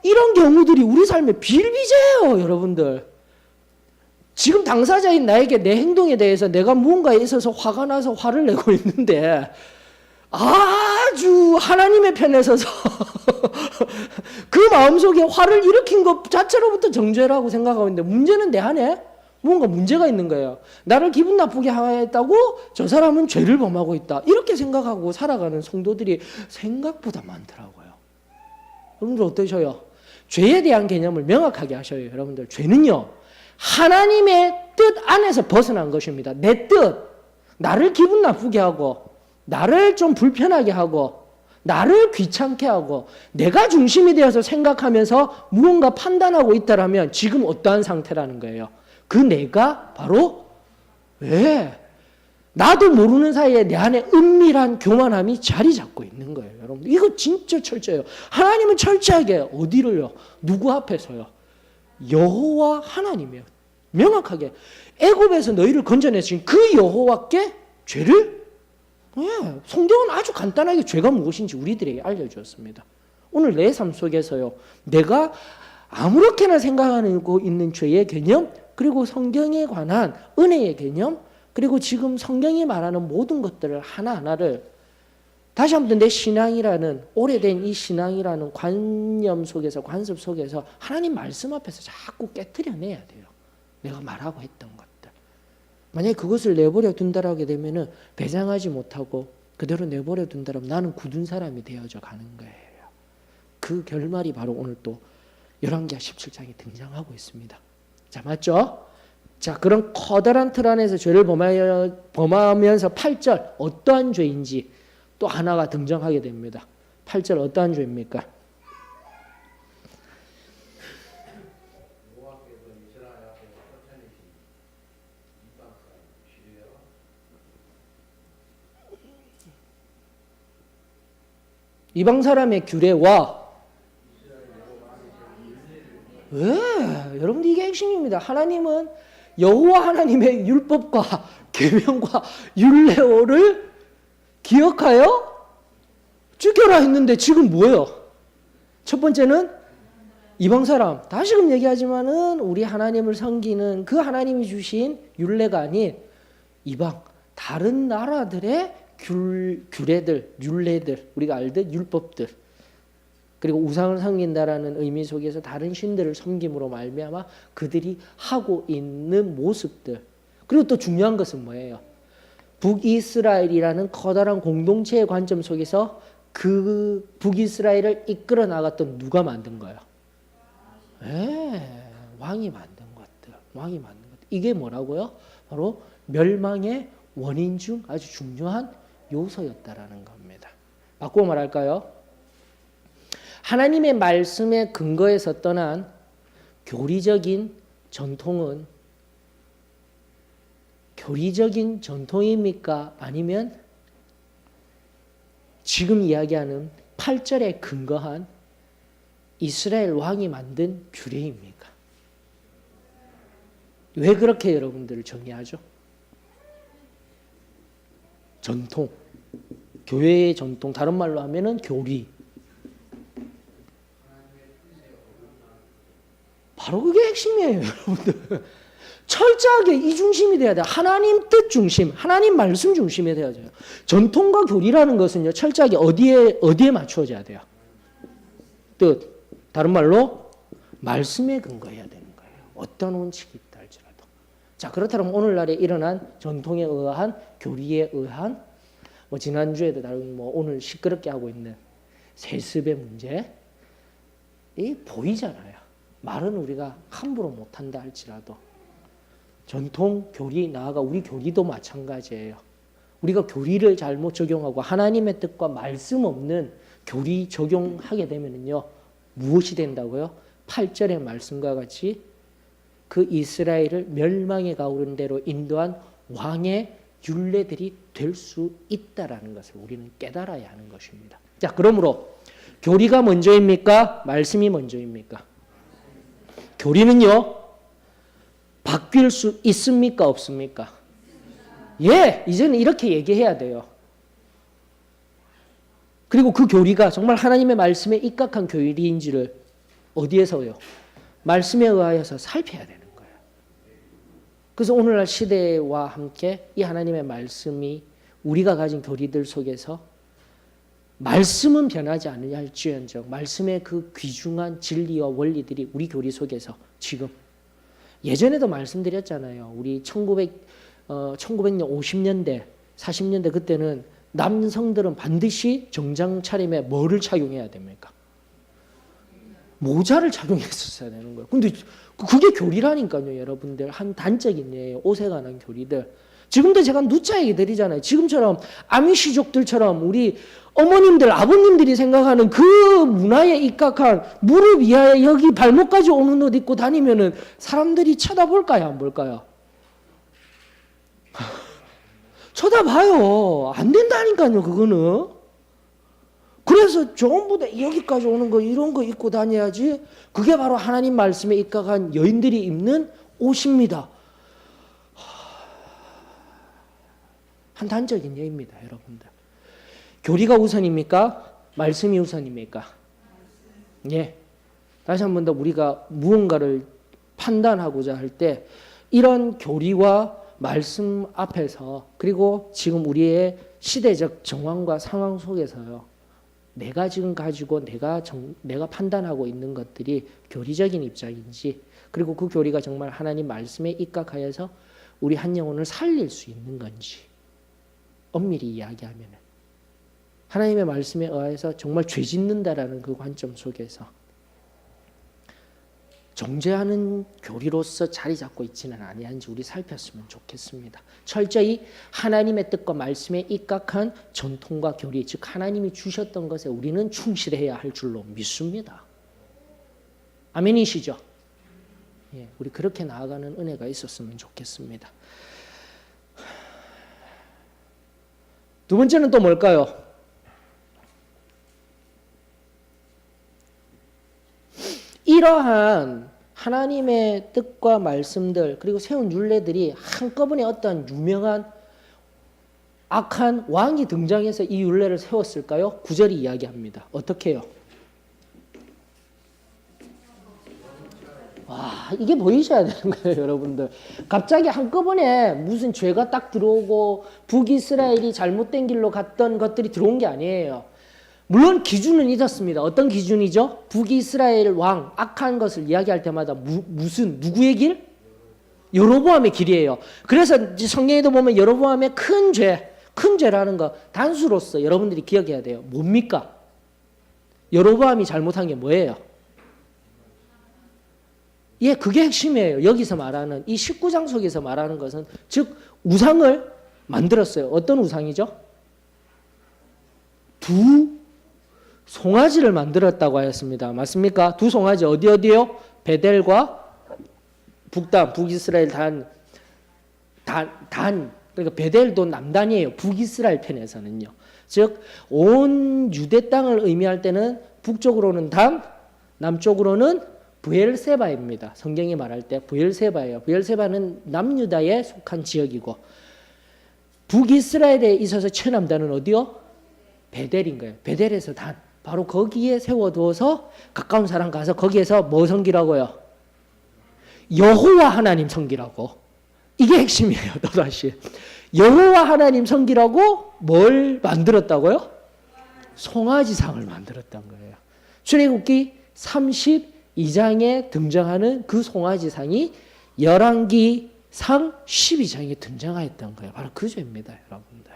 이런 경우들이 우리 삶에 비일비재해요, 여러분들. 지금 당사자인 나에게 내 행동에 대해서 내가 무언가에 있어서 화가 나서 화를 내고 있는데 아주 하나님의 편에 서서 그 마음속에 화를 일으킨 것 자체로부터 정죄라고 생각하고 있는데 문제는 내 안에 뭔가 문제가 있는 거예요. 나를 기분 나쁘게 하였다고 저 사람은 죄를 범하고 있다. 이렇게 생각하고 살아가는 성도들이 생각보다 많더라고요. 여러분들 어떠셔요? 죄에 대한 개념을 명확하게 하셔요. 여러분들 죄는요. 하나님의 뜻 안에서 벗어난 것입니다. 내 뜻, 나를 기분 나쁘게 하고 나를 좀 불편하게 하고 나를 귀찮게 하고 내가 중심이 되어서 생각하면서 무언가 판단하고 있다라면 지금 어떠한 상태라는 거예요. 그 내가 바로 왜? 나도 모르는 사이에 내 안에 은밀한 교만함이 자리 잡고 있는 거예요. 여러분 이거 진짜 철저해요. 하나님은 철저하게 어디를요? 누구 앞에서요? 여호와 하나님이에요. 명확하게 애굽에서 너희를 건져내신 그 여호와께 죄를 성경은 아주 간단하게 죄가 무엇인지 우리들에게 알려주었습니다. 오늘 내 삶 속에서요. 내가 아무렇게나 생각하고 있는 죄의 개념 그리고 성경에 관한 은혜의 개념 그리고 지금 성경이 말하는 모든 것들을 하나하나를 다시 한번 내 신앙이라는 오래된 이 신앙이라는 관념 속에서 관습 속에서 하나님 말씀 앞에서 자꾸 깨트려내야 돼요. 내가 말하고 했던 것들. 만약에 그것을 내버려 둔다라게 되면은 배상하지 못하고 그대로 내버려 둔다라면 나는 굳은 사람이 되어져 가는 거예요. 그 결말이 바로 오늘 또 열왕기하 17장에 등장하고 있습니다. 자, 맞죠? 자, 그런 커다란 틀 안에서 죄를 범하면서 8절 어떠한 죄인지 또 하나가 등장하게 됩니다. 8절 어떠한 죄입니까? 이방 사람의 규례와 왜? 여러분들 이게 핵심입니다. 하나님은 여호와 하나님의 율법과 계명과 율례를 기억하여 지켜라 했는데 지금 뭐예요? 첫 번째는 이방 사람. 다시금 얘기하지만은 우리 하나님을 섬기는 그 하나님이 주신 율례가 아닌 이방 다른 나라들의 규례들, 율례들, 우리가 알듯 율법들, 그리고 우상을 섬긴다라는 의미 속에서 다른 신들을 섬김으로 말미암아 그들이 하고 있는 모습들. 그리고 또 중요한 것은 뭐예요? 북이스라엘이라는 커다란 공동체의 관점 속에서 그 북이스라엘을 이끌어 나갔던 누가 만든 거예요? 왕이 만든 것들. 왕이 만든 것들. 이게 뭐라고요? 바로 멸망의 원인 중 아주 중요한 요소였다라는 겁니다. 바꾸어 말할까요? 하나님의 말씀의 근거에서 떠난 교리적인 전통은 교리적인 전통입니까? 아니면 지금 이야기하는 8절에 근거한 이스라엘 왕이 만든 규례입니까? 왜 그렇게 여러분들을 정의하죠? 전통, 교회의 전통, 다른 말로 하면은 교리. 바로 그게 핵심이에요, 여러분들. 철저하게 이 중심이 돼야 돼요. 하나님 뜻 중심, 하나님 말씀 중심이 돼야 돼요. 전통과 교리라는 것은요, 철저하게 어디에 맞추어져야 돼요? 뜻. 다른 말로 말씀에 근거해야 되는 거예요. 어떤 원칙이 있다 할지라도. 자, 그렇다면 오늘날에 일어난 전통에 의한 교리에 의한 지난주에도 다룬 오늘 시끄럽게 하고 있는 세습의 문제 이 보이잖아요. 말은 우리가 함부로 못한다 할지라도 전통, 교리, 나아가 우리 교리도 마찬가지예요. 우리가 교리를 잘못 적용하고 하나님의 뜻과 말씀 없는 교리 적용하게 되면요. 무엇이 된다고요? 8절의 말씀과 같이 그 이스라엘을 멸망에 가오른 대로 인도한 왕의 율례들이 될 수 있다라는 것을 우리는 깨달아야 하는 것입니다. 자, 그러므로 교리가 먼저입니까? 말씀이 먼저입니까? 교리는요. 바뀔 수 있습니까? 없습니까? 예, 이제는 이렇게 얘기해야 돼요. 그리고 그 교리가 정말 하나님의 말씀에 입각한 교리인지를 어디에서요? 말씀에 의하여서 살펴야 되는 거예요. 그래서 오늘날 시대와 함께 이 하나님의 말씀이 우리가 가진 교리들 속에서 말씀은 변하지 않으냐 할지언정 말씀의 그 귀중한 진리와 원리들이 우리 교리 속에서 지금 예전에도 말씀드렸잖아요. 우리 1900년 50년대 40년대 그때는 남성들은 반드시 정장 차림에 뭐를 착용해야 됩니까? 모자를 착용했었어야 되는 거예요. 근데 그게 교리라니까요, 여러분들. 한 단적인 예요. 옷에 관한 교리들. 지금도 제가 누차 얘기 드리잖아요. 지금처럼 아미시족들처럼 우리 어머님들, 아버님들이 생각하는 그 문화에 입각한 무릎 이하에 여기 발목까지 오는 옷 입고 다니면은 사람들이 쳐다볼까요, 안 볼까요? 쳐다봐요. 안 된다니까요, 그거는. 그래서 전부 다 여기까지 오는 거 이런 거 입고 다녀야지. 그게 바로 하나님 말씀에 입각한 여인들이 입는 옷입니다. 한 단적인 예입니다, 여러분들. 교리가 우선입니까? 말씀이 우선입니까? 예. 다시 한 번 더 우리가 무언가를 판단하고자 할 때 이런 교리와 말씀 앞에서 그리고 지금 우리의 시대적 정황과 상황 속에서요. 내가 지금 가지고 내가 판단하고 있는 것들이 교리적인 입장인지 그리고 그 교리가 정말 하나님 말씀에 입각하여서 우리 한 영혼을 살릴 수 있는 건지 엄밀히 이야기하면 하나님의 말씀에 의해서 정말 죄 짓는다라는 그 관점 속에서 정죄하는 교리로서 자리 잡고 있지는 아니한지 우리 살폈으면 좋겠습니다. 철저히 하나님의 뜻과 말씀에 입각한 전통과 교리, 즉 하나님이 주셨던 것에 우리는 충실해야 할 줄로 믿습니다. 아멘이시죠? 예, 우리 그렇게 나아가는 은혜가 있었으면 좋겠습니다. 두 번째는 또 뭘까요? 이러한 하나님의 뜻과 말씀들 그리고 세운 율례들이 한꺼번에 어떤 유명한 악한 왕이 등장해서 이 율례를 세웠을까요? 9절이 이야기합니다. 어떻게 해요? 와, 이게 보이셔야 되는 거예요, 여러분들. 갑자기 한꺼번에 무슨 죄가 딱 들어오고 북이스라엘이 잘못된 길로 갔던 것들이 들어온 게 아니에요. 물론 기준은 있었습니다. 어떤 기준이죠? 북이스라엘 왕, 악한 것을 이야기할 때마다 누구의 길? 여로보암의 길이에요. 그래서 성경에도 보면 여로보암의 큰 죄라는 거 단수로서 여러분들이 기억해야 돼요. 뭡니까? 여로보암이 잘못한 게 뭐예요? 예, 그게 핵심이에요. 여기서 말하는 이 19장 속에서 말하는 것은 즉 우상을 만들었어요. 어떤 우상이죠? 두 송아지를 만들었다고 하였습니다. 맞습니까? 두 송아지 어디요? 베델과 북이스라엘 그러니까 베델도 남단이에요. 북이스라엘 편에서는요. 즉 온 유대 땅을 의미할 때는 북쪽으로는 단, 남쪽으로는 브엘세바입니다. 성경이 말할 때 브엘세바예요. 브엘세바는 남유다에 속한 지역이고 북이스라엘에 있어서 최남단은 어디요? 베델인 거예요. 베델에서 단. 바로 거기에 세워두어서 가까운 사람 가서 거기에서 뭐 섬기라고요? 여호와 하나님 섬기라고. 이게 핵심이에요. 또다시. 여호와 하나님 섬기라고 뭘 만들었다고요? 송아지상을 만들었던 거예요. 출애굽기 32장에 등장하는 그 송아지상이 열왕기상 12장에 등장하였던 거예요. 바로 그 죄입니다, 여러분들.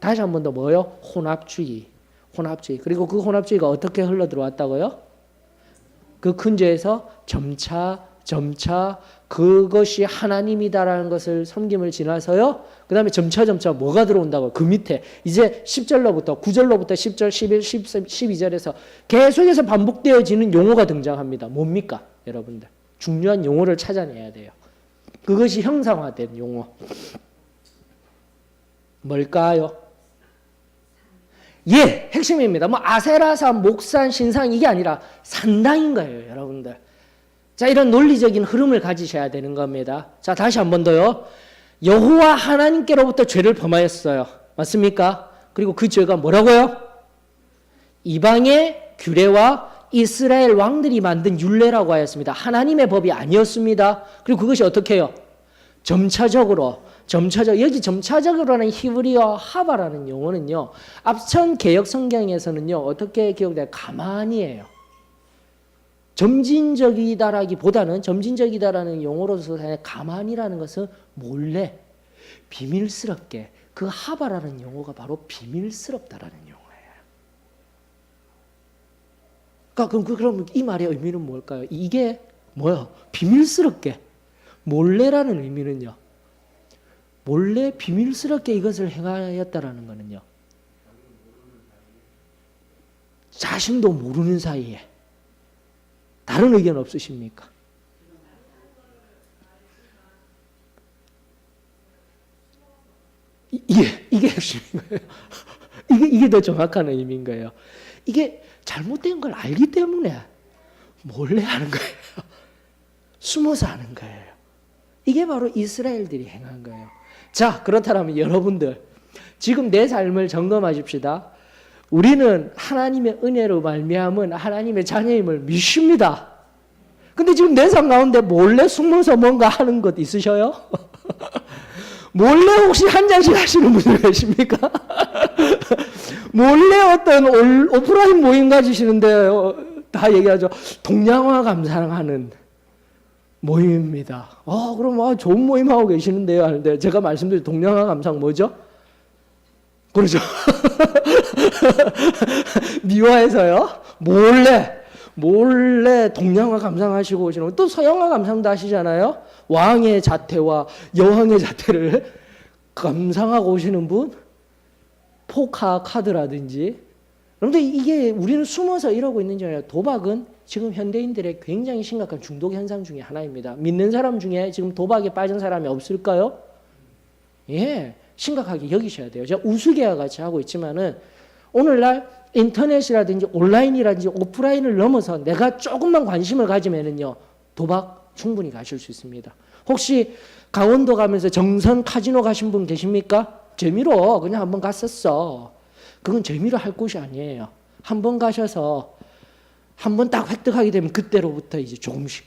다시 한 번 더 뭐요? 혼합주의. 그리고 그 혼합주의가 어떻게 흘러 들어왔다고요? 그 큰 죄에서 점차 그것이 하나님이다라는 것을 섬김을 지나서요. 그 다음에 점차 뭐가 들어온다고요? 그 밑에 이제 10절로부터 9절로부터 10절, 11, 12절에서 계속해서 반복되어지는 용어가 등장합니다. 뭡니까? 여러분들. 중요한 용어를 찾아내야 돼요. 그것이 형상화된 용어. 뭘까요? 예, 핵심입니다. 뭐 아세라산, 목산, 신상 이게 아니라 산당인 거예요, 여러분들. 자, 이런 논리적인 흐름을 가지셔야 되는 겁니다. 자, 다시 한 번 더요. 여호와 하나님께로부터 죄를 범하였어요. 맞습니까? 그리고 그 죄가 뭐라고요? 이방의 규례와 이스라엘 왕들이 만든 율례라고 하였습니다. 하나님의 법이 아니었습니다. 그리고 그것이 어떻게 해요? 점차적으로 여기 점차적으로는 히브리어 하바라는 용어는요. 앞선 개역 성경에서는요. 어떻게 기억돼요? 가만히예요. 점진적이다라는 용어로서 가만히라는 것은 몰래 비밀스럽게 그 하바라는 용어가 바로 비밀스럽다라는 용어예요. 그러니까 그럼 이 말의 의미는 뭘까요? 이게 뭐야? 비밀스럽게 몰래라는 의미는요. 몰래 비밀스럽게 이것을 행하였다라는 것은요. 자신도 모르는 사이에. 다른 의견 없으십니까? 이게 핵심인 거예요. 이게 더 정확한 의미인 거예요. 이게 잘못된 걸 알기 때문에 몰래 하는 거예요. 숨어서 하는 거예요. 이게 바로 이스라엘들이 행한 거예요. 자, 그렇다면 여러분들 지금 내 삶을 점검하십시다. 우리는 하나님의 은혜로 말미암은 하나님의 자녀임을 믿습니다. 근데 지금 내 삶 가운데 몰래 숨어서 뭔가 하는 것 있으셔요? 몰래 혹시 한 잔씩 하시는 분들 계십니까? 몰래 어떤 오프라인 모임 가지시는데 다 얘기하죠. 동양화 감상하는 모임입니다. 그럼 좋은 모임 하고 계시는데요. 하는데 제가 말씀드린 동양화 감상 뭐죠? 그러죠. 미화에서요. 몰래 동양화 감상하시고 오시는 또 서양화 감상도 하시잖아요. 왕의 자태와 여왕의 자태를 감상하고 오시는 분. 포카 카드라든지. 그런데 이게 우리는 숨어서 이러고 있는 줄 알아요. 도박은 지금 현대인들의 굉장히 심각한 중독 현상 중에 하나입니다. 믿는 사람 중에 지금 도박에 빠진 사람이 없을까요? 예, 심각하게 여기셔야 돼요. 제가 우스개와 같이 하고 있지만은 오늘날 인터넷이라든지 온라인이라든지 오프라인을 넘어서 내가 조금만 관심을 가지면은요, 도박 충분히 가실 수 있습니다. 혹시 강원도 가면서 정선 카지노 가신 분 계십니까? 재미로 그냥 한번 갔었어. 그건 재미로 할 곳이 아니에요. 한번 가셔서 한번 딱 획득하게 되면 그때로부터 이제 조금씩.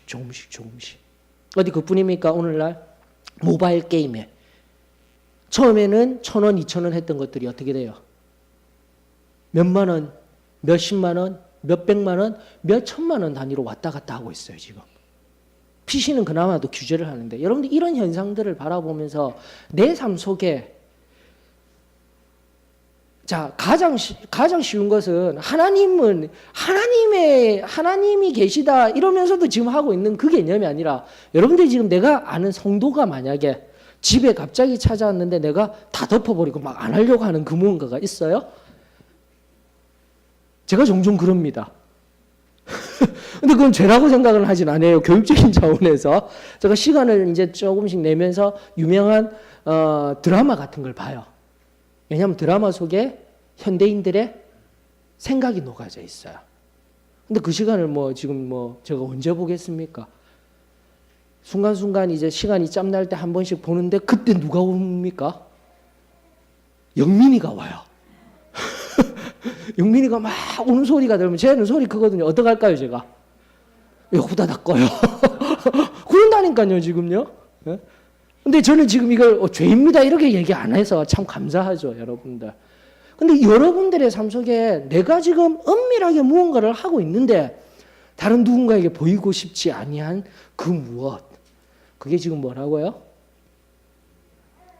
어디 그뿐입니까? 오늘날 모바일 게임에 처음에는 1,000원, 2,000원 했던 것들이 어떻게 돼요? 몇만 원, 몇십만 원, 몇백만 원, 몇천만 원 단위로 왔다 갔다 하고 있어요, 지금. PC는 그나마도 규제를 하는데, 여러분들 이런 현상들을 바라보면서 내 삶 속에, 자, 가장 쉬운 것은 하나님이 계시다 이러면서도 지금 하고 있는 그 개념이 아니라, 여러분들이 지금 내가 아는 성도가 만약에 집에 갑자기 찾아왔는데 내가 다 덮어버리고 막 안 하려고 하는 그 무언가가 있어요? 제가 종종 그럽니다. 근데 그건 죄라고 생각을 하진 않아요. 교육적인 차원에서. 제가 시간을 이제 조금씩 내면서 유명한 드라마 같은 걸 봐요. 왜냐하면 드라마 속에 현대인들의 생각이 녹아져 있어요. 근데 그 시간을 지금 제가 언제 보겠습니까? 순간순간 이제 시간이 짬날 때 한 번씩 보는데 그때 누가 옵니까? 영민이가 와요. 영민이가 막 우는 소리가 들으면 쟤는 소리 크거든요. 어떡할까요, 제가? 후다닥 꺼요. 그런다니까요, 지금요. 예? 근데 저는 지금 이걸 죄입니다 이렇게 얘기 안 해서 참 감사하죠, 여러분들. 근데 여러분들의 삶 속에 내가 지금 은밀하게 무언가를 하고 있는데 다른 누군가에게 보이고 싶지 아니한 그 무엇, 그게 지금 뭐라고요?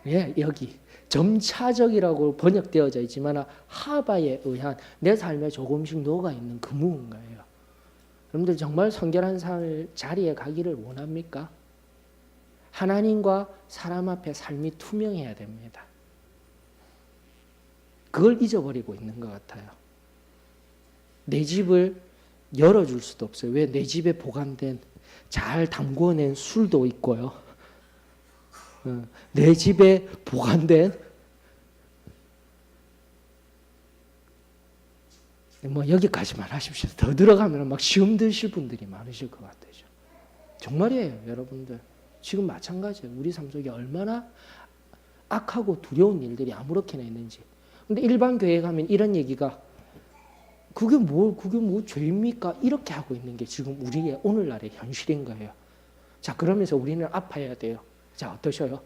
예, 여기 점차적이라고 번역되어져 있지만 하바에 의한 내 삶에 조금씩 녹아있는 그 무언가예요. 여러분들 정말 성결한 삶 자리에 가기를 원합니까? 하나님과 사람 앞에 삶이 투명해야 됩니다. 그걸 잊어버리고 있는 것 같아요. 내 집을 열어줄 수도 없어요. 왜? 내 집에 보관된 잘 담궈낸 술도 있고요. 내 집에 보관된 여기까지만 하십시오. 더 들어가면 막 시험 드실 분들이 많으실 것 같아요. 정말이에요, 여러분들. 지금 마찬가지예요. 우리 삶 속에 얼마나 악하고 두려운 일들이 아무렇게나 있는지. 근데 일반 교회에 가면 이런 얘기가 그게 뭐 죄입니까? 이렇게 하고 있는 게 지금 우리의 오늘날의 현실인 거예요. 자, 그러면서 우리는 아파야 돼요. 자, 어떠셔요?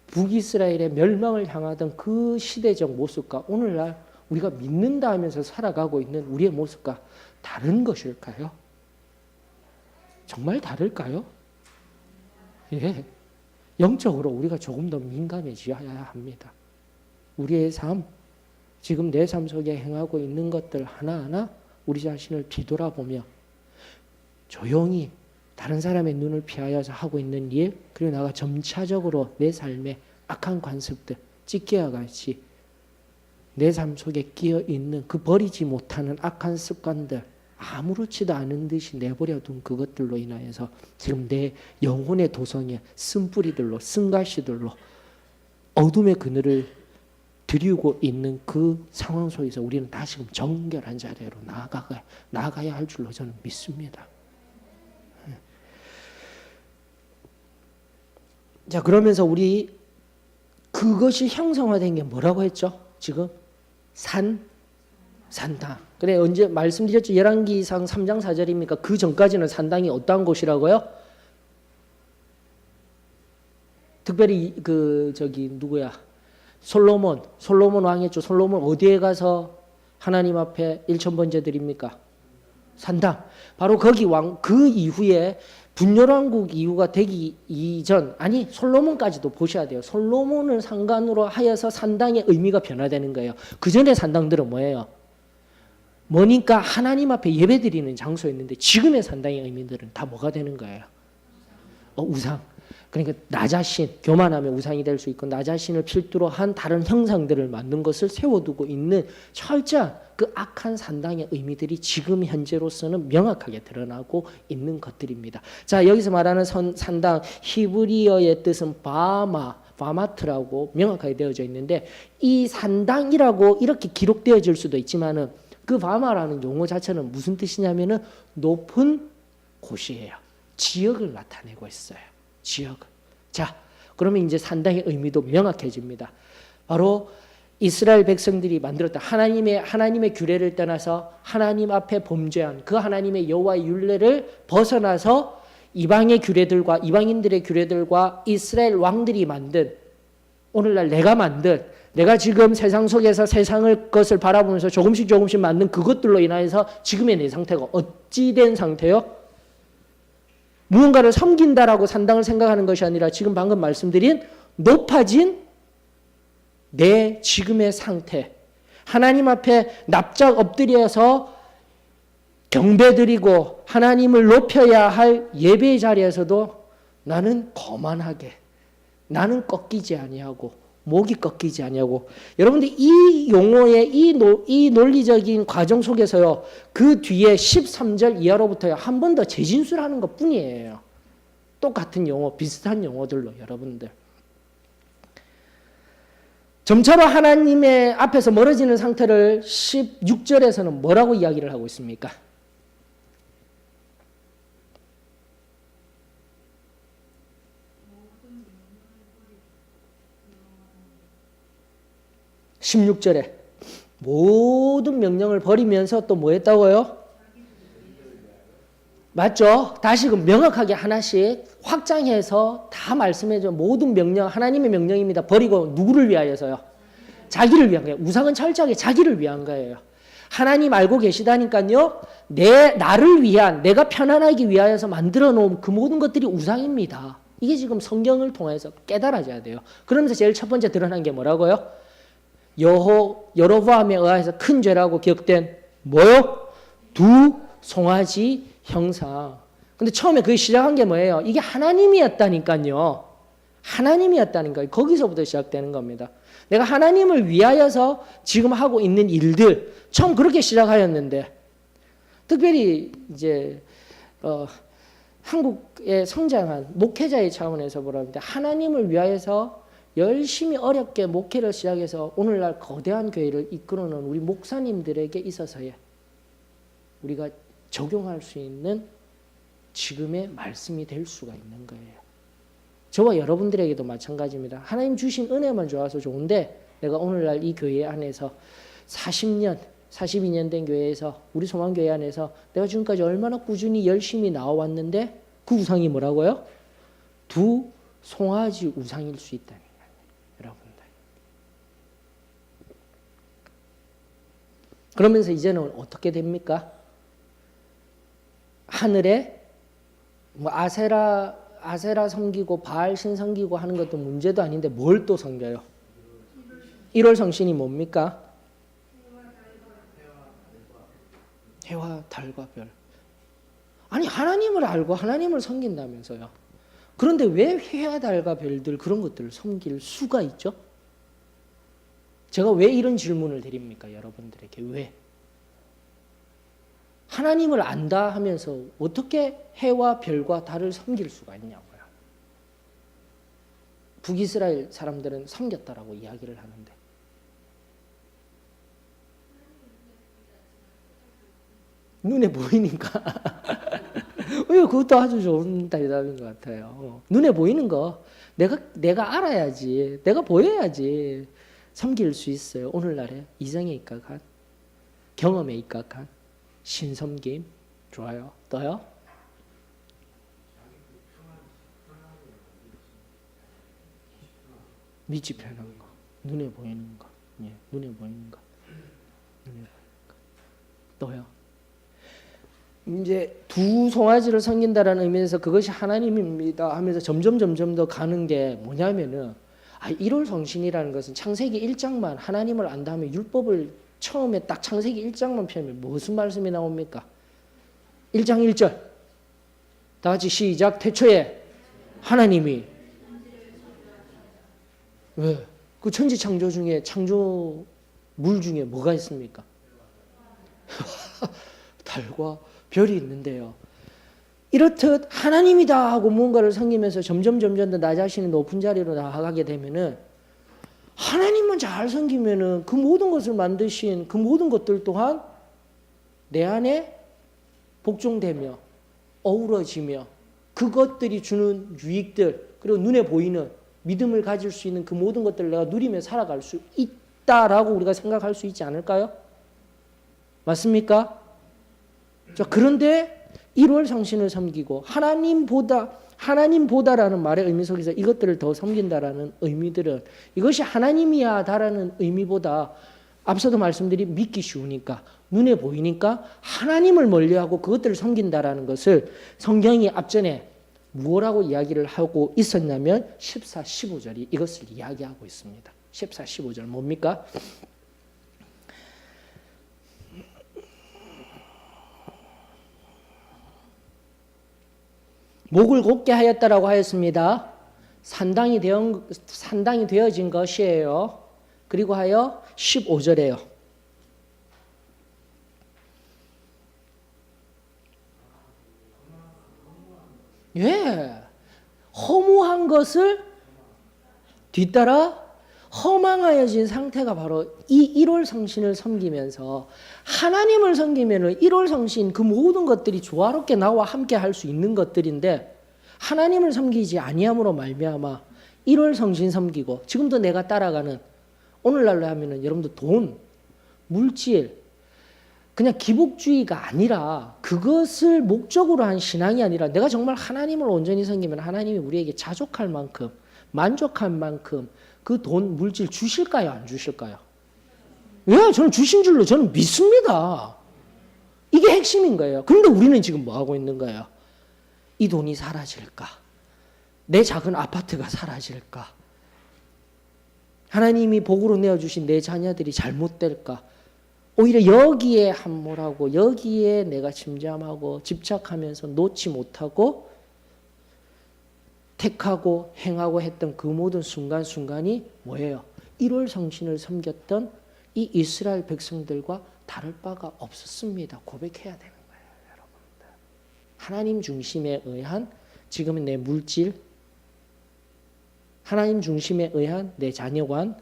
북이스라엘의 멸망을 향하던 그 시대적 모습과 오늘날 우리가 믿는다 하면서 살아가고 있는 우리의 모습과 다른 것일까요? 정말 다를까요? 예. 영적으로 우리가 조금 더 민감해져야 합니다. 우리의 삶, 지금 내 삶 속에 행하고 있는 것들 하나하나 우리 자신을 뒤돌아보며 조용히 다른 사람의 눈을 피하여서 하고 있는 일, 그리고 나가 점차적으로 내 삶의 악한 관습들, 찢기와 같이 내 삶 속에 끼어 있는 그 버리지 못하는 악한 습관들, 아무렇지도 않은 듯이 내버려둔 그것들로 인하여서 지금 내 영혼의 도성에 쓴뿌리들로, 쓴가시들로 어둠의 그늘을 들이고 있는 그 상황 속에서 우리는 다시금 정결한 자리로 나아가야 할 줄로 저는 믿습니다. 자, 그러면서 우리 그것이 형성화된 게 뭐라고 했죠? 지금 산당. 그래, 언제 말씀드렸죠? 열왕기상 3장 4절입니까? 그 전까지는 산당이 어떠한 곳이라고요? 특별히 누구야? 솔로몬 왕이었죠. 솔로몬 어디에 가서 하나님 앞에 일천번제 드립니까? 산당. 바로 거기 그 이후에 분열왕국 이후가 되기 이전, 아니 솔로몬까지도 보셔야 돼요. 솔로몬을 상관으로 하여서 산당의 의미가 변화되는 거예요. 그 전에 산당들은 뭐예요? 뭐니까 하나님 앞에 예배드리는 장소였는데 지금의 산당의 의미들은 다 뭐가 되는 거예요? 우상. 그러니까 나 자신, 교만하면 우상이 될 수 있고 나 자신을 필두로 한 다른 형상들을 만든 것을 세워두고 있는 철저한 그 악한 산당의 의미들이 지금 현재로서는 명확하게 드러나고 있는 것들입니다. 자, 여기서 말하는 산당, 히브리어의 뜻은 바마트라고 명확하게 되어져 있는데 이 산당이라고 이렇게 기록되어질 수도 있지만은 그 바마라는 용어 자체는 무슨 뜻이냐면은 높은 곳이에요. 지역을 나타내고 있어요. 지역을. 자, 그러면 이제 상당히 의미도 명확해집니다. 바로 이스라엘 백성들이 만들었던 하나님의 규례를 떠나서 하나님 앞에 범죄한 그 하나님의 여호와의 율례를 벗어나서 이방의 규례들과 이방인들의 규례들과 이스라엘 왕들이 만든 오늘날 내가 지금 세상 속에서 세상을 것을 바라보면서 조금씩 만든 그것들로 인하여서 지금의 내 상태가 어찌 된 상태요? 무언가를 섬긴다라고 산당을 생각하는 것이 아니라 지금 방금 말씀드린 높아진 내 지금의 상태, 하나님 앞에 납작 엎드려서 경배드리고 하나님을 높여야 할 예배의 자리에서도 나는 거만하게, 나는 꺾이지 아니하고 목이 꺾이지 아니하고, 여러분들 이 용어의 이 논리적인 과정 속에서요, 그 뒤에 13절 이하로부터요 한 번 더 재진술하는 것 뿐이에요. 똑같은 용어, 비슷한 용어들로 여러분들. 점차로 하나님의 앞에서 멀어지는 상태를 16절에서는 뭐라고 이야기를 하고 있습니까? 16절에 모든 명령을 버리면서 또 뭐 했다고요? 맞죠? 다시금 명확하게 하나씩 확장해서 다 말씀해줘. 모든 명령, 하나님의 명령입니다. 버리고 누구를 위하여서요? 자기를 위한 거예요. 우상은 철저하게 자기를 위한 거예요. 하나님 알고 계시다니까요. 나를 위한, 내가 편안하기 위하여서 만들어 놓은 그 모든 것들이 우상입니다. 이게 지금 성경을 통해서 깨달아져야 돼요. 그러면서 제일 첫 번째 드러난 게 뭐라고요? 여로보암에 의해서 큰 죄라고 기억된 뭐요? 두 송아지 형상. 근데 처음에 그게 시작한 게 뭐예요? 이게 하나님이었다니까요. 하나님이었다는 거예요. 거기서부터 시작되는 겁니다. 내가 하나님을 위하여서 지금 하고 있는 일들, 처음 그렇게 시작하였는데, 특별히 이제 한국에 성장한 목회자의 차원에서 보라는데, 하나님을 위하여서 열심히 어렵게 목회를 시작해서 오늘날 거대한 교회를 이끌어놓은 우리 목사님들에게 있어서의 우리가 적용할 수 있는 지금의 말씀이 될 수가 있는 거예요. 저와 여러분들에게도 마찬가지입니다. 하나님 주신 은혜만 좋아서 좋은데, 내가 오늘날 이 교회 안에서 40년, 42년 된 교회에서, 우리 소망교회 안에서 내가 지금까지 얼마나 꾸준히 열심히 나와왔는데 그 우상이 뭐라고요? 두 송아지 우상일 수 있다는 거예요. 여러분들. 그러면서 이제는 어떻게 됩니까? 하늘에 뭐 아세라 섬기고 바알 신 섬기고 하는 것도 문제도 아닌데 뭘 또 섬겨요? 1월 성신이 뭡니까? 해와 달과 별. 아니 하나님을 알고 하나님을 섬긴다면서요. 그런데 왜 해와 달과 별들 그런 것들을 섬길 수가 있죠? 제가 왜 이런 질문을 드립니까? 여러분들에게 왜? 하나님을 안다 하면서 어떻게 해와 별과 달을 섬길 수가 있냐고요. 북이스라엘 사람들은 섬겼다라고 이야기를 하는데, 눈에 보이니까. 그것도 아주 좋은 대답인 것 같아요. 눈에 보이는 거 내가 알아야지, 내가 보여야지 섬길 수 있어요. 오늘날에 이성에 입각한, 경험에 입각한 신섬김. 좋아요. 또요? 밑이 편한 거, 눈에 보이는 거, 예, 눈에 보이는 거, 눈에 보이는 거. 또요? 이제 두 송아지를 섬긴다라는 의미에서 그것이 하나님입니다 하면서 점점 더 가는 게 뭐냐면은, 1월 성신이라는 것은 창세기 1장만 하나님을 안다 하면, 율법을 처음에 딱 창세기 1장만 펴면 무슨 말씀이 나옵니까? 1장 1절 다 같이 시작. 태초에 하나님이, 왜? 그 천지 창조 중에 창조물 중에 뭐가 있습니까? 달과 별이 있는데요. 이렇듯 하나님이다 하고 무언가를 섬기면서 점점 더 나 자신이 높은 자리로 나아가게 되면은, 하나님만 잘 섬기면은 그 모든 것을 만드신 그 모든 것들 또한 내 안에 복종되며 어우러지며 그것들이 주는 유익들 그리고 눈에 보이는 믿음을 가질 수 있는 그 모든 것들을 내가 누리며 살아갈 수 있다라고 우리가 생각할 수 있지 않을까요? 맞습니까? 자, 그런데 1월 성신을 섬기고 하나님보다라는 말의 의미 속에서 이것들을 더 섬긴다라는 의미들은 이것이 하나님이야다라는 의미보다 앞서도 말씀드린 믿기 쉬우니까 눈에 보이니까 하나님을 멀리하고 그것들을 섬긴다라는 것을 성경이 앞전에 무엇라고 이야기를 하고 있었냐면 14, 15절이 이것을 이야기하고 있습니다. 14, 15절 뭡니까? 목을 곧게 하였다라고 하였습니다. 산당이 되어진 것이에요. 그리고 하여 15절에요. 예. 허무한 것을 뒤따라 허망하여진 상태가 바로 이 1월 성신을 섬기면서 하나님을 섬기면은 1월 성신 그 모든 것들이 조화롭게 나와 함께 할 수 있는 것들인데 하나님을 섬기지 아니함으로 말미암아 1월 성신 섬기고 지금도 내가 따라가는 오늘날로 하면은 여러분들 돈, 물질 그냥 기복주의가 아니라 그것을 목적으로 한 신앙이 아니라 내가 정말 하나님을 온전히 섬기면 하나님이 우리에게 자족할 만큼 만족할 만큼 그 돈, 물질 주실까요? 안 주실까요? 예, 저는 주신 줄로 저는 믿습니다. 이게 핵심인 거예요. 그런데 우리는 지금 뭐 하고 있는 거예요? 이 돈이 사라질까? 내 작은 아파트가 사라질까? 하나님이 복으로 내어주신 내 자녀들이 잘못될까? 오히려 여기에 함몰하고 여기에 내가 침잠하고 집착하면서 놓지 못하고 택하고 행하고 했던 그 모든 순간순간이 뭐예요? 1월 성신을 섬겼던 이 이스라엘 백성들과 다를 바가 없었습니다. 고백해야 되는 거예요, 여러분들. 하나님 중심에 의한 지금은 내 물질, 하나님 중심에 의한 내 자녀관,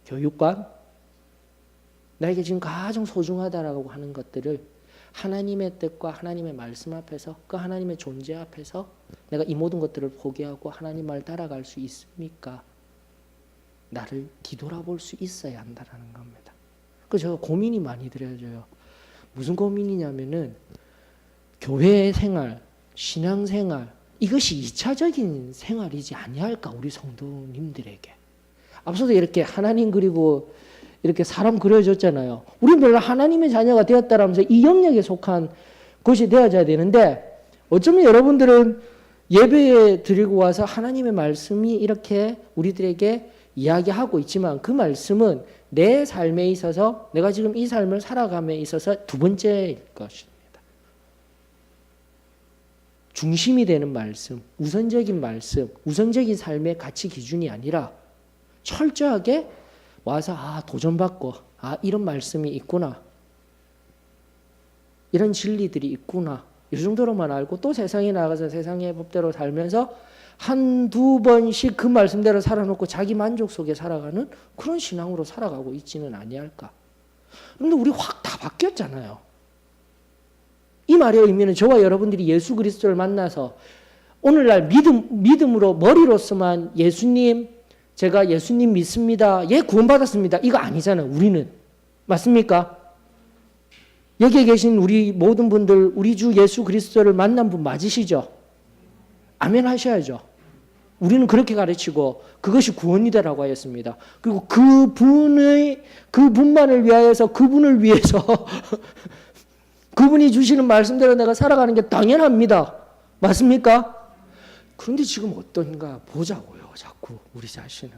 교육관, 나에게 지금 가장 소중하다라고 하는 것들을 하나님의 뜻과 하나님의 말씀 앞에서 그 하나님의 존재 앞에서 내가 이 모든 것들을 포기하고 하나님 말 따라갈 수 있습니까? 나를 뒤돌아볼 수 있어야 한다는 겁니다. 그래서 제가 고민이 많이 들어져요. 무슨 고민이냐면은 교회 생활, 신앙 생활 이것이 2차적인 생활이지 아니할까 우리 성도님들에게. 앞서도 이렇게 하나님 그리고 이렇게 사람 그려줬잖아요. 우리는 별로 하나님의 자녀가 되었다라면서 이 영역에 속한 것이 되어져야 되는데 어쩌면 여러분들은 예배에 드리고 와서 하나님의 말씀이 이렇게 우리들에게 이야기하고 있지만 그 말씀은 내 삶에 있어서 내가 지금 이 삶을 살아감에 있어서 두 번째일 것입니다. 중심이 되는 말씀, 우선적인 삶의 가치 기준이 아니라 철저하게 와서 도전받고 이런 말씀이 있구나. 이런 진리들이 있구나. 이 정도로만 알고 또 세상에 나가서 세상의 법대로 살면서 한두 번씩 그 말씀대로 살아놓고 자기 만족 속에 살아가는 그런 신앙으로 살아가고 있지는 아니할까. 그런데 우리 확 다 바뀌었잖아요. 이 말의 의미는 저와 여러분들이 예수 그리스도를 만나서 오늘날 믿음으로 머리로서만 예수님 제가 예수님 믿습니다. 예, 구원받았습니다. 이거 아니잖아요. 우리는. 맞습니까? 여기에 계신 우리 모든 분들 우리 주 예수 그리스도를 만난 분 맞으시죠? 아멘 하셔야죠. 우리는 그렇게 가르치고 그것이 구원이다라고 하였습니다. 그리고 그분만을 위하여서 그분을 위해서 그분이 주시는 말씀대로 내가 살아가는 게 당연합니다. 맞습니까? 그런데 지금 어떤가 보자고요. 자꾸 우리 자신을.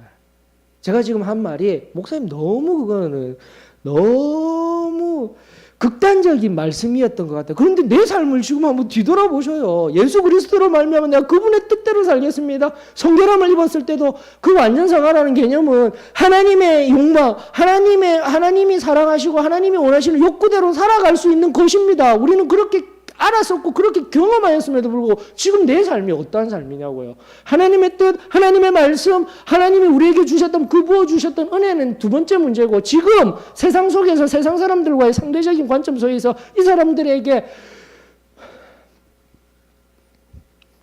제가 지금 한 말이 목사님 그거는 너무 극단적인 말씀이었던 것 같아요. 그런데 내 삶을 지금 한번 뒤돌아보셔요. 예수 그리스도로 말미암아 내가 그분의 뜻대로 살겠습니다. 성결함을 입었을 때도 그 완전성화라는 개념은 하나님의 욕망, 하나님이 사랑하시고 하나님이 원하시는 욕구대로 살아갈 수 있는 것입니다. 우리는 그렇게 알았었고 그렇게 경험하였음에도 불구하고 지금 내 삶이 어떠한 삶이냐고요. 하나님의 뜻, 하나님의 말씀, 하나님이 우리에게 주셨던 그 부어주셨던 은혜는 두 번째 문제고, 지금 세상 속에서 세상 사람들과의 상대적인 관점 속에서 이 사람들에게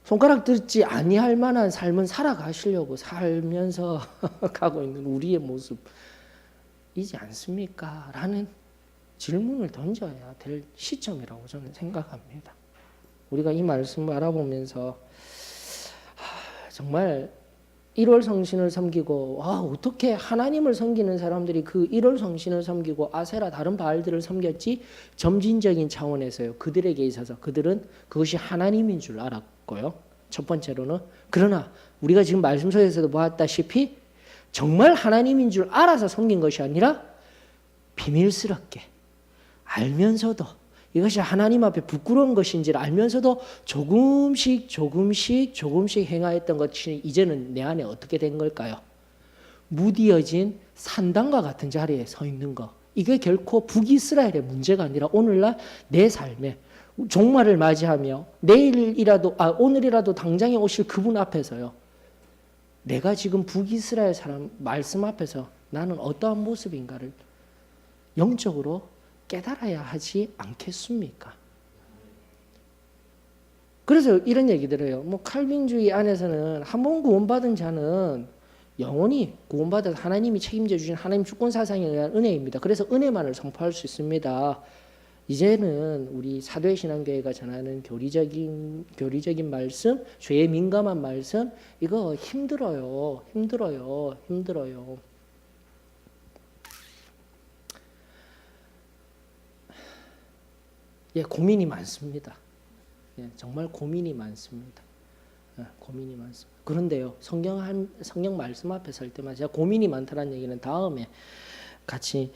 손가락 들지 아니할 만한 삶은 살아가시려고 살면서 가고 있는 우리의 모습이지 않습니까? 라는 질문을 던져야 될 시점이라고 저는 생각합니다. 우리가 이 말씀을 알아보면서 정말 1월 성신을 섬기고 어떻게 하나님을 섬기는 사람들이 그 1월 성신을 섬기고 아세라 다른 바알들을 섬겼지? 점진적인 차원에서요. 그들에게 있어서 그들은 그것이 하나님인 줄 알았고요. 첫 번째로는, 그러나 우리가 지금 말씀 속에서도 보았다시피 정말 하나님인 줄 알아서 섬긴 것이 아니라 비밀스럽게 알면서도 이것이 하나님 앞에 부끄러운 것인지를 알면서도 조금씩 행하였던 것이 이제는 내 안에 어떻게 된 걸까요? 무디어진 산당과 같은 자리에 서 있는 것. 이게 결코 북이스라엘의 문제가 아니라 오늘날 내 삶에 종말을 맞이하며 오늘이라도 당장에 오실 그분 앞에서요. 내가 지금 북이스라엘 사람 말씀 앞에서 나는 어떠한 모습인가를 영적으로 깨달아야 하지 않겠습니까? 그래서 이런 얘기들 해요. 칼빈주의 안에서는 한 번 구원받은 자는 영원히 구원받아서 하나님이 책임져 주신 하나님 주권 사상에 의한 은혜입니다. 그래서 은혜만을 선포할 수 있습니다. 이제는 우리 사도의 신앙교회가 전하는 교리적인 말씀, 죄에 민감한 말씀, 이거 힘들어요. 고민이 많습니다. 정말 고민이 많습니다. 그런데요, 성경 말씀 앞에 설 때마다 제가 고민이 많다는 얘기는 다음에 같이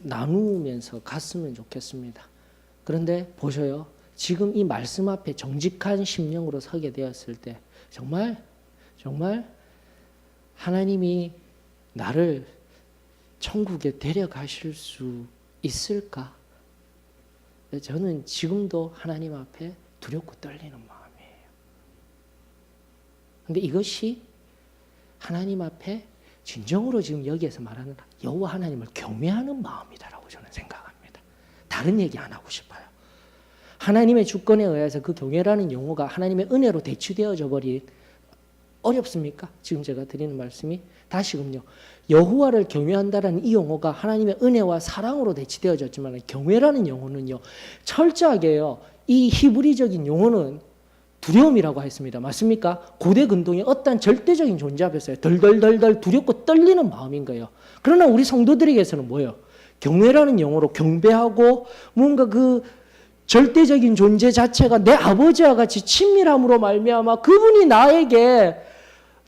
나누면서 갔으면 좋겠습니다. 그런데 보셔요. 지금 이 말씀 앞에 정직한 심령으로 서게 되었을 때 정말 하나님이 나를 천국에 데려가실 수 있을까? 저는 지금도 하나님 앞에 두렵고 떨리는 마음이에요. 그런데 이것이 하나님 앞에 진정으로 지금 여기에서 말하는 여호와 하나님을 경외하는 마음이다라고 저는 생각합니다. 다른 얘기 안 하고 싶어요. 하나님의 주권에 의해서 그 경외라는 용어가 하나님의 은혜로 대치되어져 버린, 어렵습니까? 지금 제가 드리는 말씀이 다시금요. 여호와를 경외한다라는 이 용어가 하나님의 은혜와 사랑으로 대치되어졌지만 경외라는 용어는요. 철저하게요. 이 히브리적인 용어는 두려움이라고 했습니다. 맞습니까? 고대 근동의 어떤 절대적인 존재 앞에서요. 덜덜덜덜 두렵고 떨리는 마음인 거예요. 그러나 우리 성도들에게서는 뭐예요? 경외라는 용어로 경배하고 뭔가 그 절대적인 존재 자체가 내 아버지와 같이 친밀함으로 말미암아 그분이 나에게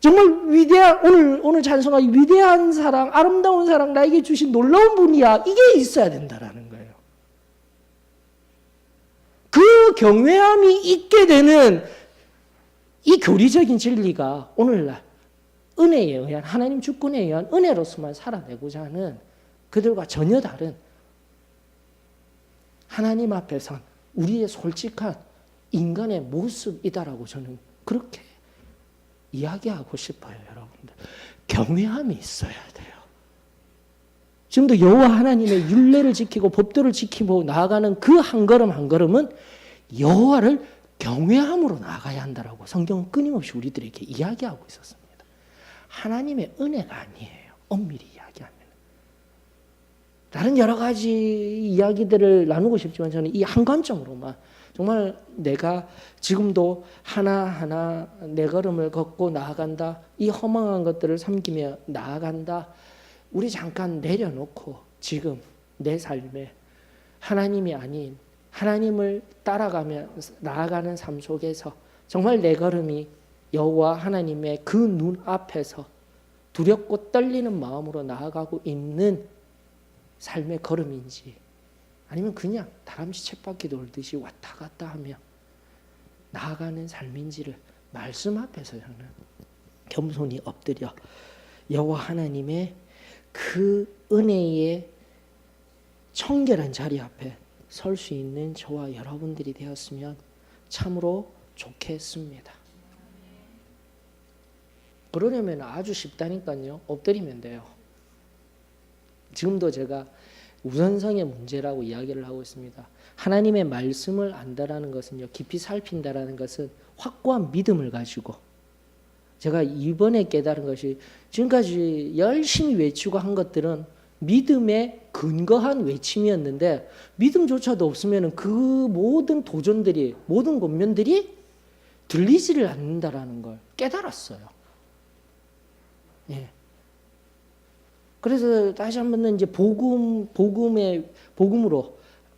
정말 위대한, 오늘 찬송하기 위대한 사랑, 아름다운 사랑 나에게 주신 놀라운 분이야. 이게 있어야 된다라는 거예요. 그 경외함이 있게 되는 이 교리적인 진리가 오늘날 은혜에 의한, 하나님 주권에 의한 은혜로서만 살아내고자 하는 그들과 전혀 다른 하나님 앞에선 우리의 솔직한 인간의 모습이다라고 저는 그렇게 이야기하고 싶어요, 여러분들. 경외함이 있어야 돼요. 지금도 여호와 하나님의 율례를 지키고 법도를 지키고 나아가는 그 한 걸음 한 걸음은 여호와를 경외함으로 나아가야 한다라고 성경은 끊임없이 우리들에게 이야기하고 있었습니다. 하나님의 은혜가 아니에요. 엄밀히 이야기하면. 다른 여러 가지 이야기들을 나누고 싶지만 저는 이 한 관점으로만 정말 내가 지금도 하나하나 내 걸음을 걷고 나아간다. 이 허망한 것들을 섬기며 나아간다. 우리 잠깐 내려놓고 지금 내 삶에 하나님이 아닌 하나님을 따라가며 나아가는 삶 속에서 정말 내 걸음이 여호와 하나님의 그 눈 앞에서 두렵고 떨리는 마음으로 나아가고 있는 삶의 걸음인지 아니면 그냥 다람쥐 쳇바퀴 돌듯이 왔다 갔다 하며 나아가는 삶인지를 말씀 앞에서 저는 겸손히 엎드려 여호와 하나님의 그 은혜의 청결한 자리 앞에 설 수 있는 저와 여러분들이 되었으면 참으로 좋겠습니다. 그러려면 아주 쉽다니까요. 엎드리면 돼요. 지금도 제가 우선성의 문제라고 이야기를 하고 있습니다. 하나님의 말씀을 안다라는 것은요, 깊이 살핀다라는 것은 확고한 믿음을 가지고, 제가 이번에 깨달은 것이 지금까지 열심히 외치고 한 것들은 믿음에 근거한 외침이었는데, 믿음조차도 없으면 그 모든 도전들이, 모든 권면들이 들리지를 않는다라는 걸 깨달았어요. 예. 그래서 다시 한번 이제 복음으로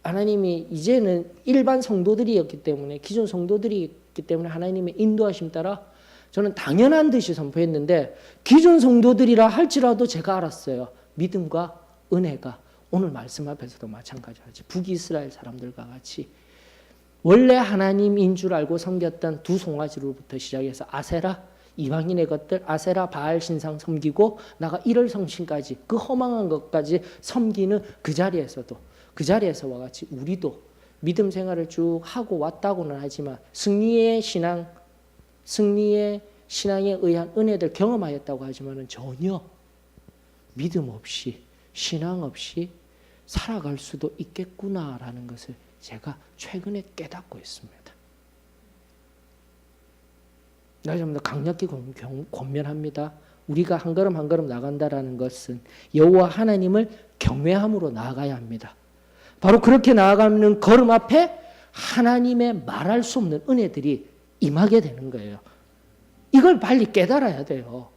하나님이 이제는 일반 성도들이었기 때문에, 기존 성도들이었기 때문에 하나님의 인도하심 따라 저는 당연한 듯이 선포했는데, 기존 성도들이라 할지라도 제가 알았어요. 믿음과 은혜가 오늘 말씀 앞에서도 마찬가지죠. 북이스라엘 사람들과 같이 원래 하나님인 줄 알고 섬겼던 두 송아지로부터 시작해서 아세라, 이방인의 것들, 아세라 바알 신상 섬기고 나가 일월 성신까지 그 허망한 것까지 섬기는 그 자리에서와 같이 우리도 믿음 생활을 쭉 하고 왔다고는 하지만 승리의 신앙에 의한 은혜들 경험하였다고 하지만은 전혀 믿음 없이, 신앙 없이 살아갈 수도 있겠구나라는 것을 제가 최근에 깨닫고 있습니다. 다시 한번 강력히 권면합니다. 우리가 한 걸음 한 걸음 나간다라는 것은 여호와 하나님을 경외함으로 나아가야 합니다. 바로 그렇게 나아가는 걸음 앞에 하나님의 말할 수 없는 은혜들이 임하게 되는 거예요. 이걸 빨리 깨달아야 돼요.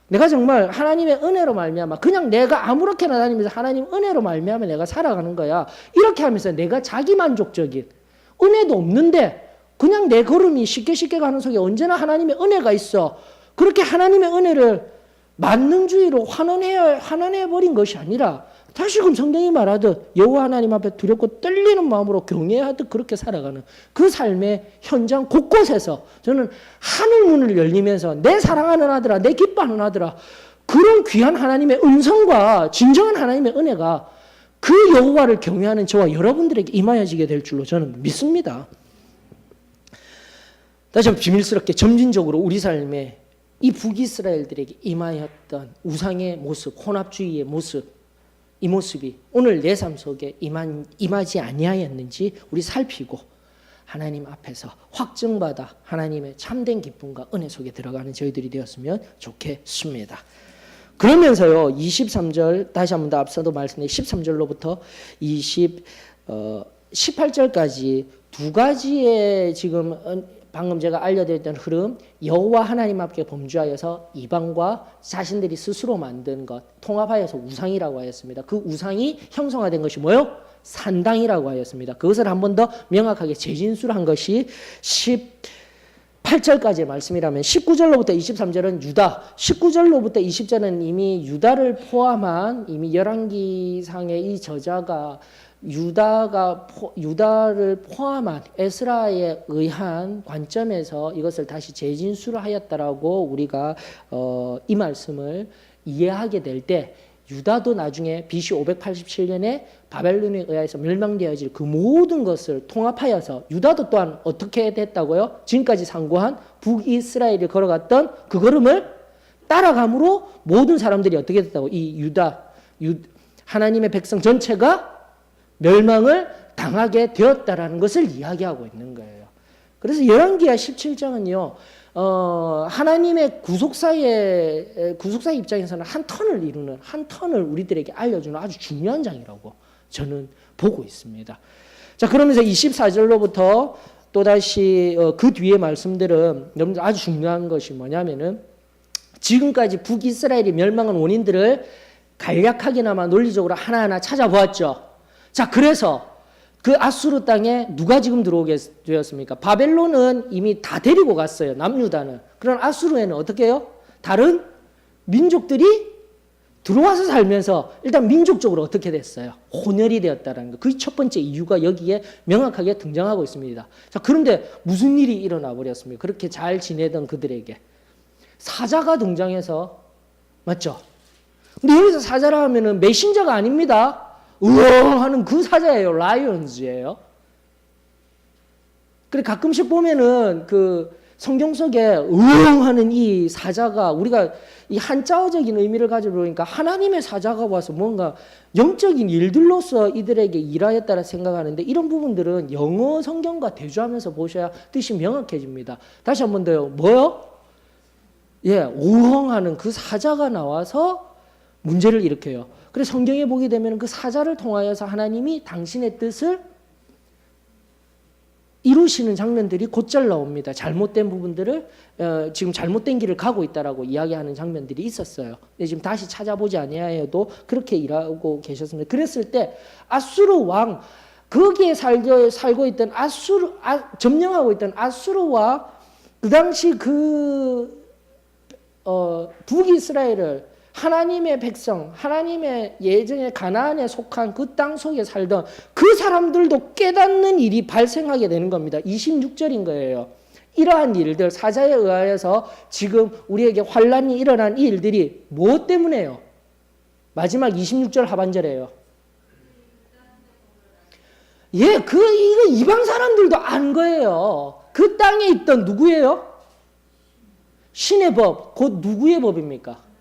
내가 정말 하나님의 은혜로 말미암아, 그냥 내가 아무렇게나 다니면서 하나님 은혜로 말미암아 내가 살아가는 거야. 이렇게 하면서 내가 자기만족적인, 은혜도 없는데 그냥 내 걸음이 쉽게 가는 속에 언제나 하나님의 은혜가 있어. 그렇게 하나님의 은혜를 만능주의로 환원해버린 것이 아니라, 다시금 성경이 말하듯 여호와 하나님 앞에 두렵고 떨리는 마음으로 경외하듯 그렇게 살아가는 그 삶의 현장 곳곳에서 저는 하늘 문을 열리면서 내 사랑하는 아들아, 내 기뻐하는 아들아, 그런 귀한 하나님의 음성과 진정한 하나님의 은혜가 그 여호와를 경외하는 저와 여러분들에게 임하여지게 될 줄로 저는 믿습니다. 다시 한번 비밀스럽게 점진적으로 우리 삶에 이 북이스라엘들에게 임하였던 우상의 모습, 혼합주의의 모습, 이 모습이 오늘 내 삶 속에 임하지 아니하였는지 우리 살피고 하나님 앞에서 확증받아 하나님의 참된 기쁨과 은혜 속에 들어가는 저희들이 되었으면 좋겠습니다. 그러면서요, 23절 다시 한번 더 앞서도 말씀드린 13절로부터 18절까지 두 가지의 지금 방금 제가 알려드렸던 흐름, 여호와 하나님 앞에 범죄하여서 이방과 자신들이 스스로 만든 것 통합하여서 우상이라고 하였습니다. 그 우상이 형성화된 것이 뭐예요? 산당이라고 하였습니다. 그것을 한 번 더 명확하게 재진술한 것이 18절까지의 말씀이라면 19절로부터 23절은 유다, 19절로부터 20절은 이미 유다를 포함한, 이미 열왕기상의 이 저자가 유다를 포함한 에스라에 의한 관점에서 이것을 다시 재진술을 하였다라고 우리가 이 말씀을 이해하게 될 때, 유다도 나중에 BC 587년에 바벨론에 의해서 멸망되어질 그 모든 것을 통합하여서 유다도 또한 어떻게 됐다고요? 지금까지 상고한 북이스라엘이 걸어갔던 그 걸음을 따라감으로 모든 사람들이 어떻게 됐다고? 이 하나님의 백성 전체가 멸망을 당하게 되었다라는 것을 이야기하고 있는 거예요. 그래서 열왕기하 17장은요, 하나님의 구속사의 입장에서는 한 턴을 우리들에게 알려주는 아주 중요한 장이라고 저는 보고 있습니다. 자, 그러면서 24절로부터 또다시 그 뒤에 말씀들은 여러분들 아주 중요한 것이 뭐냐면은, 지금까지 북이스라엘이 멸망한 원인들을 간략하게나마 논리적으로 하나하나 찾아보았죠. 자, 그래서 그 아수르 땅에 누가 지금 들어오게 되었습니까? 바벨론은 이미 다 데리고 갔어요, 남유다는. 그럼 아수르에는 어떻게 해요? 다른 민족들이 들어와서 살면서 일단 민족적으로 어떻게 됐어요? 혼혈이 되었다는 거. 그 첫 번째 이유가 여기에 명확하게 등장하고 있습니다. 자, 그런데 무슨 일이 일어나 버렸습니까? 그렇게 잘 지내던 그들에게 사자가 등장해서, 맞죠? 근데 여기서 사자라 하면은 메신저가 아닙니다. 우엉하는 그 사자예요. 라이온즈예요. 그래 가끔씩 보면은 그 성경 속에 우엉하는 이 사자가 우리가 이 한자어적인 의미를 가지고 보니까 하나님의 사자가 와서 뭔가 영적인 일들로서 이들에게 일하였다라 생각하는데 이런 부분들은 영어 성경과 대조하면서 보셔야 뜻이 명확해집니다. 다시 한 번 더요. 뭐요? 예, 우엉하는 그 사자가 나와서 문제를 일으켜요. 그래서 성경에 보게 되면 그 사자를 통하여서 하나님이 당신의 뜻을 이루시는 장면들이 곧잘 나옵니다. 잘못된 부분들을 지금 잘못된 길을 가고 있다라고 이야기하는 장면들이 있었어요. 근데 지금 다시 찾아보지 아니하여도 그렇게 일하고 계셨습니다. 그랬을 때 아수르 왕 거기에 살고 있던 점령하고 있던 아수르와 그 당시 북이스라엘을 하나님의 백성, 하나님의 예전에 가나안에 속한 그 땅 속에 살던 그 사람들도 깨닫는 일이 발생하게 되는 겁니다. 26절인 거예요. 이러한 일들, 사자에 의하여서 지금 우리에게 환란이 일어난 이 일들이 무엇 때문에요? 마지막 26절 하반절이에요. 예, 이거 이방 사람들도 안 거예요. 그 땅에 있던 누구예요? 신의 법, 곧 누구의 법입니까?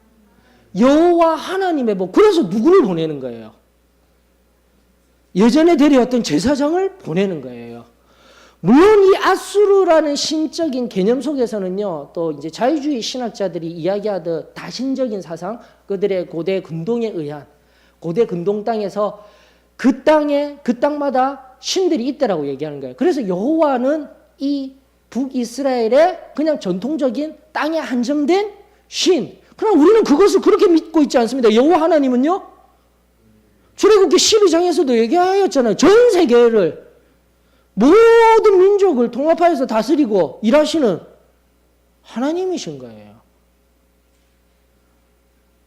여호와 하나님의 법. 그래서 누구를 보내는 거예요? 예전에 데려왔던 제사장을 보내는 거예요. 물론 이 아수르라는 신적인 개념 속에서는요, 또 이제 자유주의 신학자들이 이야기하듯 다신적인 사상, 그들의 고대 근동에 의한 고대 근동 땅에서 그 땅마다 신들이 있다라고 얘기하는 거예요. 그래서 여호와는 이 북이스라엘의 그냥 전통적인 땅에 한정된 신. 그럼 우리는 그것을 그렇게 믿고 있지 않습니다. 여호와 하나님은요. 출애굽기 12장에서도 얘기하였잖아요. 전 세계를 모든 민족을 통합하여서 다스리고 일하시는 하나님이신 거예요.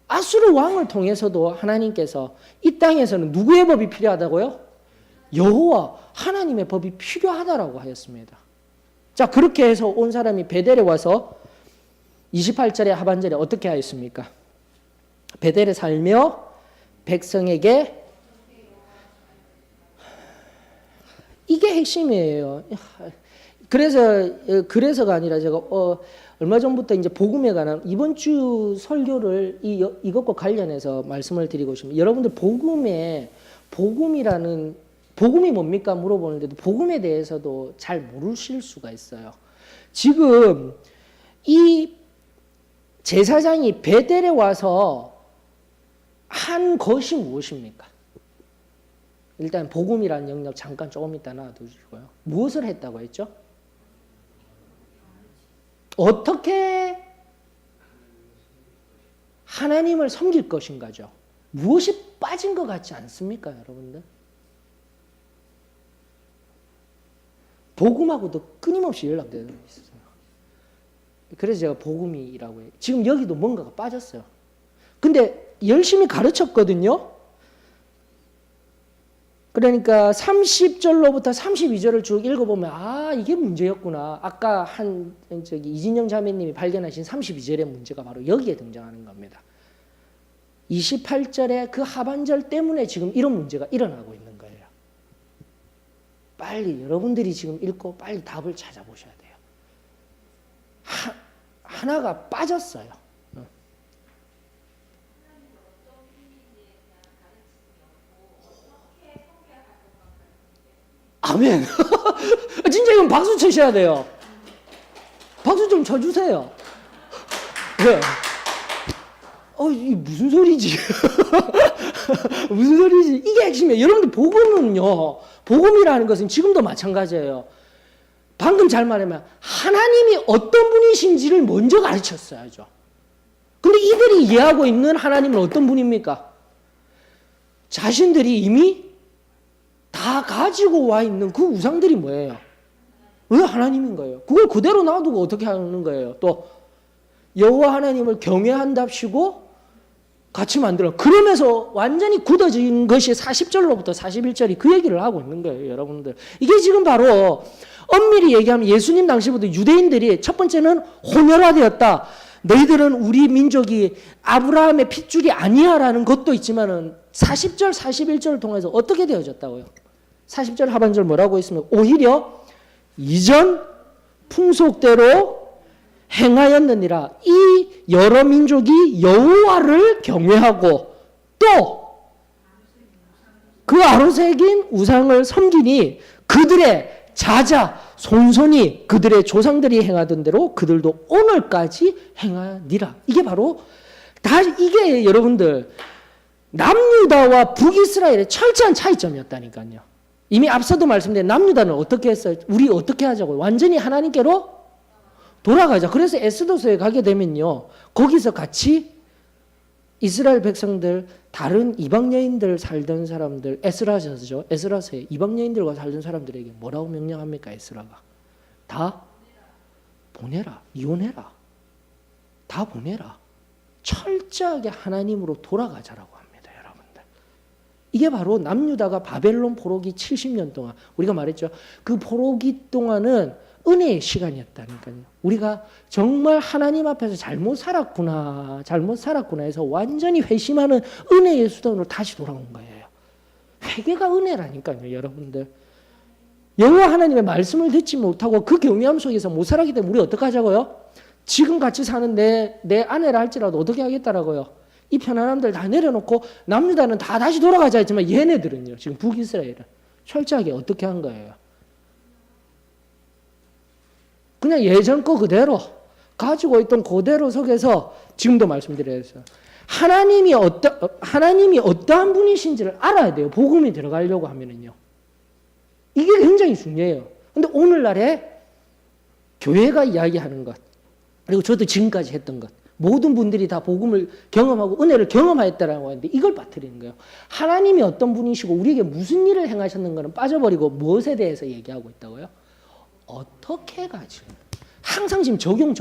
아수르 왕을 통해서도 하나님께서 이 땅에서는 누구의 법이 필요하다고요? 여호와 하나님의 법이 필요하다라고 하였습니다. 자, 그렇게 해서 온 사람이 베델에 와서 28절의 하반절에 어떻게 하였습니까? 베델에 살며 백성에게 이게 핵심이에요. 그래서가 아니라 제가 얼마 전부터 이제 복음에 관한 이번 주 설교를 이것과 관련해서 말씀을 드리고 싶습니다. 여러분들 복음이 뭡니까 물어보는데도 복음에 대해서도 잘 모르실 수가 있어요. 지금 이 제사장이 베델에 와서 한 것이 무엇입니까? 일단 복음이라는 영역 잠깐 조금 이따 놔두시고요. 무엇을 했다고 했죠? 어떻게 하나님을 섬길 것인가죠. 무엇이 빠진 것 같지 않습니까, 여러분들? 복음하고도 끊임없이 연락되고 있어요. 그래서 제가 복음이라고 해요. 지금 여기도 뭔가가 빠졌어요. 근데 열심히 가르쳤거든요. 그러니까 30절로부터 32절을 쭉 읽어보면 이게 문제였구나. 아까 이진영 자매님이 발견하신 32절의 문제가 바로 여기에 등장하는 겁니다. 28절의 그 하반절 때문에 지금 이런 문제가 일어나고 있는 거예요. 빨리 여러분들이 지금 읽고 빨리 답을 찾아보셔야 돼요. 하나가 빠졌어요. 아멘. 진짜 이건 박수 치셔야 돼요. 박수 좀 쳐주세요. 왜? 이게 무슨 소리지? 무슨 소리지? 이게 핵심이에요. 여러분들 복음이라는 것은 지금도 마찬가지예요. 방금 잘 말하면 하나님이 어떤 분이신지를 먼저 가르쳤어야죠. 근데 이들이 이해하고 있는 하나님은 어떤 분입니까? 자신들이 이미 다 가지고 와 있는 그 우상들이 뭐예요? 왜 하나님인 거예요? 그걸 그대로 놔두고 어떻게 하는 거예요? 또 여호와 하나님을 경외한답시고 같이 만들어. 그러면서 완전히 굳어진 것이 40절로부터 41절이 그 얘기를 하고 있는 거예요, 여러분들. 이게 지금 바로 엄밀히 얘기하면 예수님 당시부터 유대인들이 첫 번째는 혼혈화되었다. 너희들은 우리 민족이 아브라함의 핏줄이 아니야라는 것도 있지만은 40절, 41절을 통해서 어떻게 되어졌다고요? 40절 하반절 뭐라고 있습니까? 오히려 이전 풍속대로 행하였느니라. 이 여러 민족이 여호와를 경외하고 또 그 아로새긴 우상을 섬기니 그들의 자자 손손이 그들의 조상들이 행하던 대로 그들도 오늘까지 행하니라. 이게 바로 다 이게 여러분들 남유다와 북이스라엘의 철저한 차이점이었다니까요. 이미 앞서도 말씀드린 남유다는 어떻게 했어요? 우리 어떻게 하자고요? 완전히 하나님께로 돌아가자. 그래서 에스더서에 가게 되면요, 거기서 같이 이스라엘 백성들, 다른 이방 여인들 살던 사람들, 에스라서죠. 에스라서에 이방 여인들과 살던 사람들에게 뭐라고 명령합니까? 에스라가 다 보내라, 이혼해라, 다 보내라. 철저하게 하나님으로 돌아가자라고 합니다, 여러분들. 이게 바로 남유다가 바벨론 포로기 70년 동안, 우리가 말했죠. 그 포로기 동안은 은혜의 시간이었다니까요. 우리가 정말 하나님 앞에서 잘못 살았구나 해서 완전히 회심하는 은혜의 수단으로 다시 돌아온 거예요. 회개가 은혜라니까요, 여러분들. 여호와 하나님의 말씀을 듣지 못하고 그 경외함 속에서 못 살았기 때문에 우리 어떻게 하자고요? 지금 같이 사는 내 아내라 할지라도 어떻게 하겠다라고요? 이 편안함들 다 내려놓고 남유다는 다 다시 돌아가자 했지만 얘네들은요, 지금 북이스라엘은 철저하게 어떻게 한 거예요? 그냥 예전 거 그대로 가지고 있던 그대로 속에서 지금도 말씀드렸어요. 하나님이 어떠한 분이신지를 알아야 돼요. 복음이 들어가려고 하면은요. 이게 굉장히 중요해요. 근데 오늘날에 교회가 이야기하는 것, 그리고 저도 지금까지 했던 것, 모든 분들이 다 복음을 경험하고 은혜를 경험하였다라고 하는데 이걸 빠뜨리는 거예요. 하나님이 어떤 분이시고 우리에게 무슨 일을 행하셨는가는 빠져버리고 무엇에 대해서 얘기하고 있다고요? 어떻게 가지고 항상 지금 적용.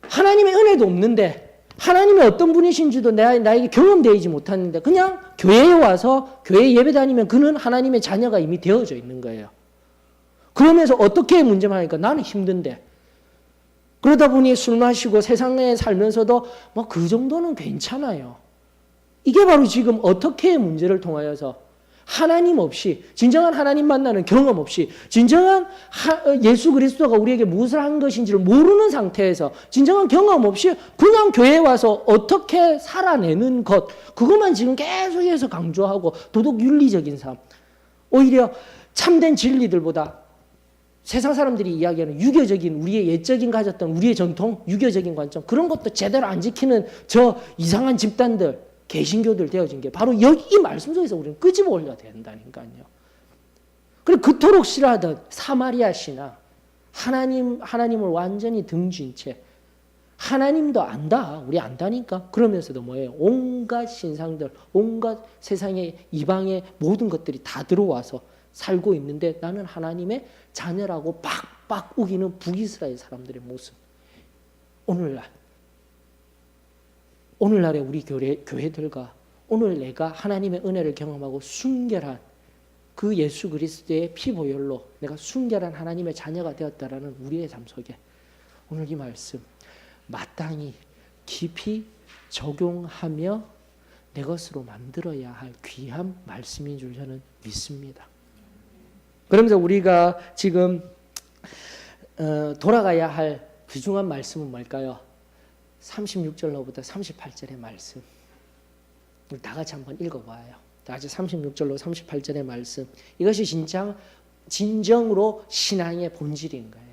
하나님의 은혜도 없는데 하나님이 어떤 분이신지도 나에게 경험되지 못하는데 그냥 교회에 와서 교회 예배 다니면 그는 하나님의 자녀가 이미 되어져 있는 거예요. 그러면서 어떻게 문제만 하니까 나는 힘든데, 그러다 보니 술 마시고 세상에 살면서도 뭐 그 정도는 괜찮아요. 이게 바로 지금 어떻게의 문제를 통하여서 하나님 없이, 진정한 하나님 만나는 경험 없이, 진정한 예수 그리스도가 우리에게 무엇을 한 것인지를 모르는 상태에서 진정한 경험 없이 그냥 교회에 와서 어떻게 살아내는 것, 그것만 지금 계속해서 강조하고 도덕 윤리적인 삶, 오히려 참된 진리들보다 세상 사람들이 이야기하는 유교적인, 우리의 옛적인 가졌던 우리의 전통, 유교적인 관점, 그런 것도 제대로 안 지키는 저 이상한 집단들, 개신교들 되어진 게 바로 여기 이 말씀 속에서 우리는 끄집어 올려야 된다니까요. 그리고 그토록 싫어하던 사마리아 신화, 하나님을 완전히 등진 채, 하나님도 안다, 우리 안다니까. 그러면서도 뭐예요? 온갖 신상들, 온갖 세상의 이방의 모든 것들이 다 들어와서 살고 있는데 나는 하나님의 자녀라고 빡빡 우기는 북이스라엘 사람들의 모습. 오늘날의 우리 교회들과 오늘 내가 하나님의 은혜를 경험하고 순결한 그 예수 그리스도의 피보혈로 내가 순결한 하나님의 자녀가 되었다라는 우리의 삶 속에 오늘 이 말씀 마땅히 깊이 적용하며 내 것으로 만들어야 할 귀한 말씀인 줄 저는 믿습니다. 그러면서 우리가 지금 돌아가야 할 귀중한 말씀은 뭘까요? 36절로부터 38절의 말씀. 우리 다 같이 한번 읽어봐요. 다 같이 36절로 38절의 말씀. 이것이 진정으로 신앙의 본질인 거예요.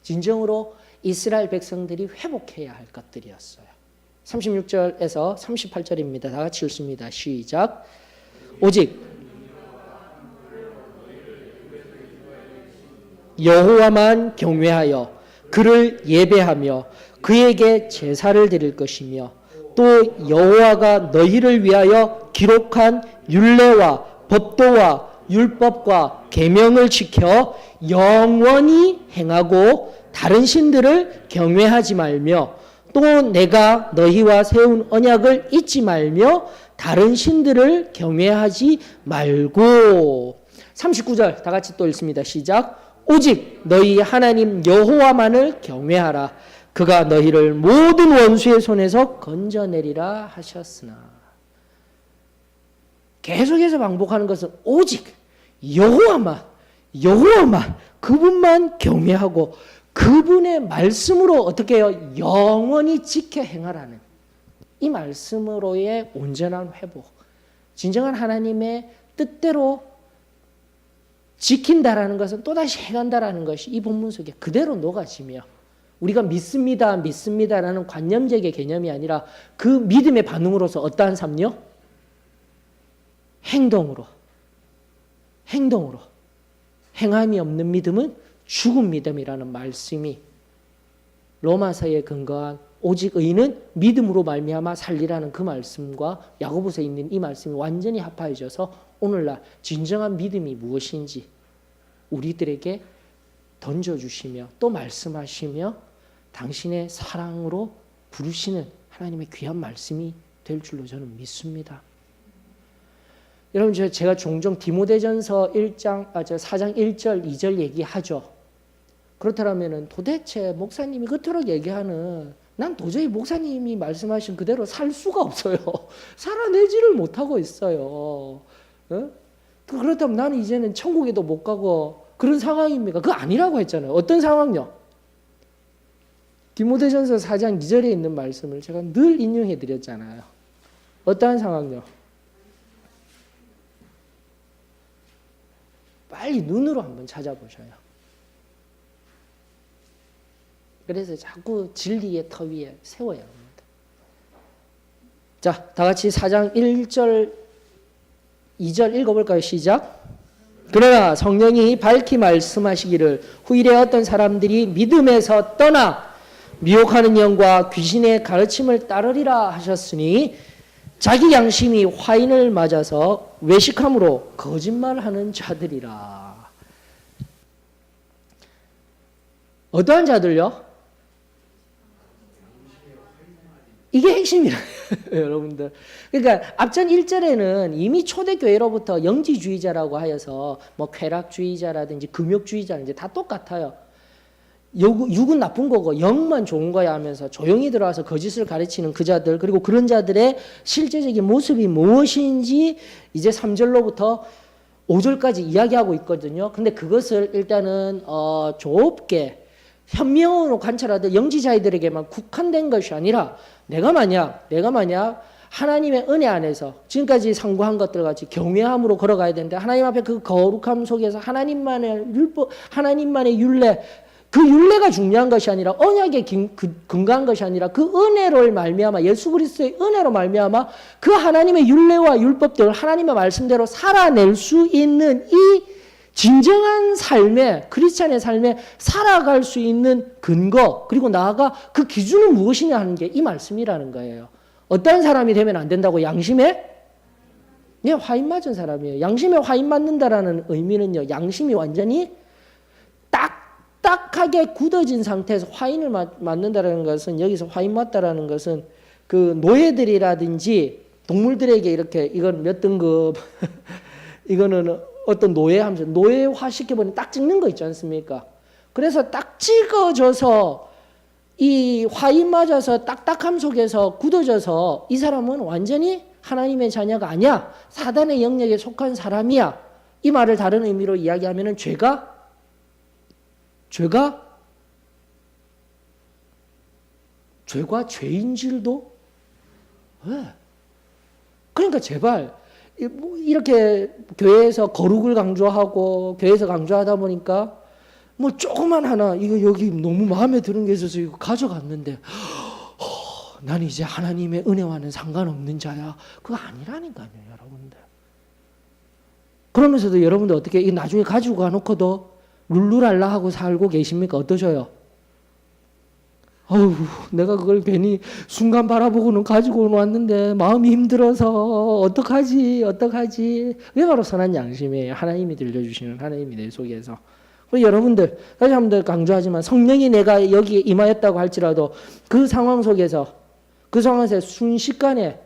진정으로 이스라엘 백성들이 회복해야 할 것들이었어요. 36절에서 38절입니다. 다 같이 읽습니다. 시작. 오직 여호와만 경외하여 그를 예배하며 그에게 제사를 드릴 것이며 또 여호와가 너희를 위하여 기록한 율례와 법도와 율법과 계명을 지켜 영원히 행하고 다른 신들을 경외하지 말며 또 내가 너희와 세운 언약을 잊지 말며 다른 신들을 경외하지 말고. 39절 다 같이 또 읽습니다. 시작. 오직 너희 하나님 여호와만을 경외하라. 그가 너희를 모든 원수의 손에서 건져내리라 하셨으나. 계속해서 반복하는 것은 오직 여호와만 그분만 경외하고 그분의 말씀으로 어떻게 해요? 영원히 지켜 행하라는 이 말씀으로의 온전한 회복, 진정한 하나님의 뜻대로 지킨다라는 것은 또다시 행한다라는 것이 이 본문 속에 그대로 녹아지며 우리가 믿습니다라는 관념적의 개념이 아니라 그 믿음의 반응으로서 어떠한 삶요? 행동으로 행함이 없는 믿음은 죽은 믿음이라는 말씀이 로마서에 근거한 오직 의인은 믿음으로 말미암아 살리라는 그 말씀과 야고보서에 있는 이 말씀이 완전히 합하여져서 오늘날 진정한 믿음이 무엇인지 우리들에게 던져주시며 또 말씀하시며 당신의 사랑으로 부르시는 하나님의 귀한 말씀이 될 줄로 저는 믿습니다. 여러분 제가 종종 디모데전서 4장 1절 2절 얘기하죠. 그렇다면 도대체 목사님이 그토록 얘기하는 난 도저히 목사님이 말씀하신 그대로 살 수가 없어요. 살아내지를 못하고 있어요. 그렇다면 나는 이제는 천국에도 못 가고 그런 상황입니까? 그거 아니라고 했잖아요. 어떤 상황요? 디모데전서 4장 2절에 있는 말씀을 제가 늘 인용해 드렸잖아요. 어떠한 상황요? 빨리 눈으로 한번 찾아보셔요. 그래서 자꾸 진리의 터 위에 세워야 합니다. 자, 다 같이 4장 1절, 2절 읽어볼까요? 시작. 그러나 성령이 밝히 말씀하시기를 후일에 어떤 사람들이 믿음에서 떠나 미혹하는 영과 귀신의 가르침을 따르리라 하셨으니 자기 양심이 화인을 맞아서 외식함으로 거짓말하는 자들이라. 어떠한 자들요? 이게 핵심이에요. 여러분들. 그러니까 앞전 1절에는 이미 초대교회로부터 영지주의자라고 하여서 뭐 쾌락주의자라든지 금욕주의자라든지 다 똑같아요. 육은 나쁜 거고 영만 좋은 거야 하면서 조용히 들어와서 거짓을 가르치는 그 자들, 그리고 그런 자들의 실제적인 모습이 무엇인지 이제 3절로부터 5절까지 이야기하고 있거든요. 근데 그것을 일단은 좁게 현명으로 관찰하되 영지자들에게만 국한된 것이 아니라 내가 만약 하나님의 은혜 안에서 지금까지 상고한 것들 같이 경외함으로 걸어가야 되는데 하나님 앞에 그 거룩함 속에서 하나님만의 율법, 하나님만의 율례, 그 율례가 중요한 것이 아니라 언약에 근거한 것이 아니라 그 은혜를 말미암아 예수 그리스도의 은혜로 말미암아 그 하나님의 율례와 율법들을 하나님의 말씀대로 살아낼 수 있는 이 진정한 삶에 크리스찬의 삶에 살아갈 수 있는 근거 그리고 나아가 그 기준은 무엇이냐 하는 게 이 말씀이라는 거예요. 어떤 사람이 되면 안 된다고? 양심에 화인 맞은 사람이에요. 양심에 화인 맞는다라는 의미는요. 양심이 완전히 딱딱하게 굳어진 상태에서 화인을 맞는다라는 것은 여기서 화인 맞다라는 것은 그 노예들이라든지 동물들에게 이렇게 이건 몇 등급 이거는 어떤 노예하면서 노예화 시켜버리면 딱 찍는 거 있지 않습니까? 그래서 딱 찍어져서 이 화인 맞아서 딱딱함 속에서 굳어져서 이 사람은 완전히 하나님의 자녀가 아니야. 사단의 영역에 속한 사람이야. 이 말을 다른 의미로 이야기하면 죄가 죄인질도 그러니까 제발 이렇게 교회에서 거룩을 강조하고 교회에서 강조하다 보니까 뭐 조그만 하나 이거 여기 너무 마음에 드는 게 있어서 이거 가져갔는데 나는 이제 하나님의 은혜와는 상관없는 자야. 그거 아니라니까요, 여러분들. 그러면서도 여러분들 어떻게 이 나중에 가지고 가놓고도 룰루랄라 하고 살고 계십니까? 어떠셔요? 어우, 내가 그걸 괜히 순간 바라보고는 가지고 왔는데 마음이 힘들어서 어떡하지? 그게 바로 선한 양심이에요. 하나님이 들려주시는 하나님이 내 속에서. 여러분들 다시 한번 강조하지만 성령이 내가 여기에 임하였다고 할지라도 그 상황 속에서 순식간에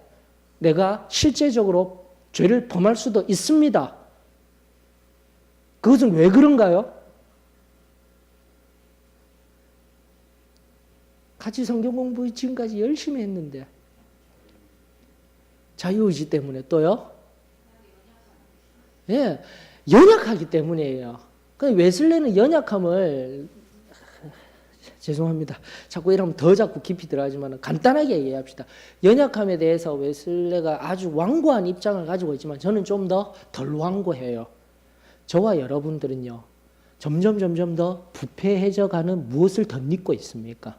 내가 실제적으로 죄를 범할 수도 있습니다. 그것은 왜 그런가요? 같이 성경 공부 지금까지 열심히 했는데 자유의지 때문에 또요? 예, 연약하기 때문이에요. 웨슬레는 연약함을 죄송합니다. 자꾸 이러면 더 자꾸 깊이 들어가지만 간단하게 얘기합시다. 연약함에 대해서 웨슬레가 아주 완고한 입장을 가지고 있지만 저는 좀 더 덜 완고해요. 저와 여러분들은요. 점점 더 부패해져 가는 무엇을 덧입고 있습니까?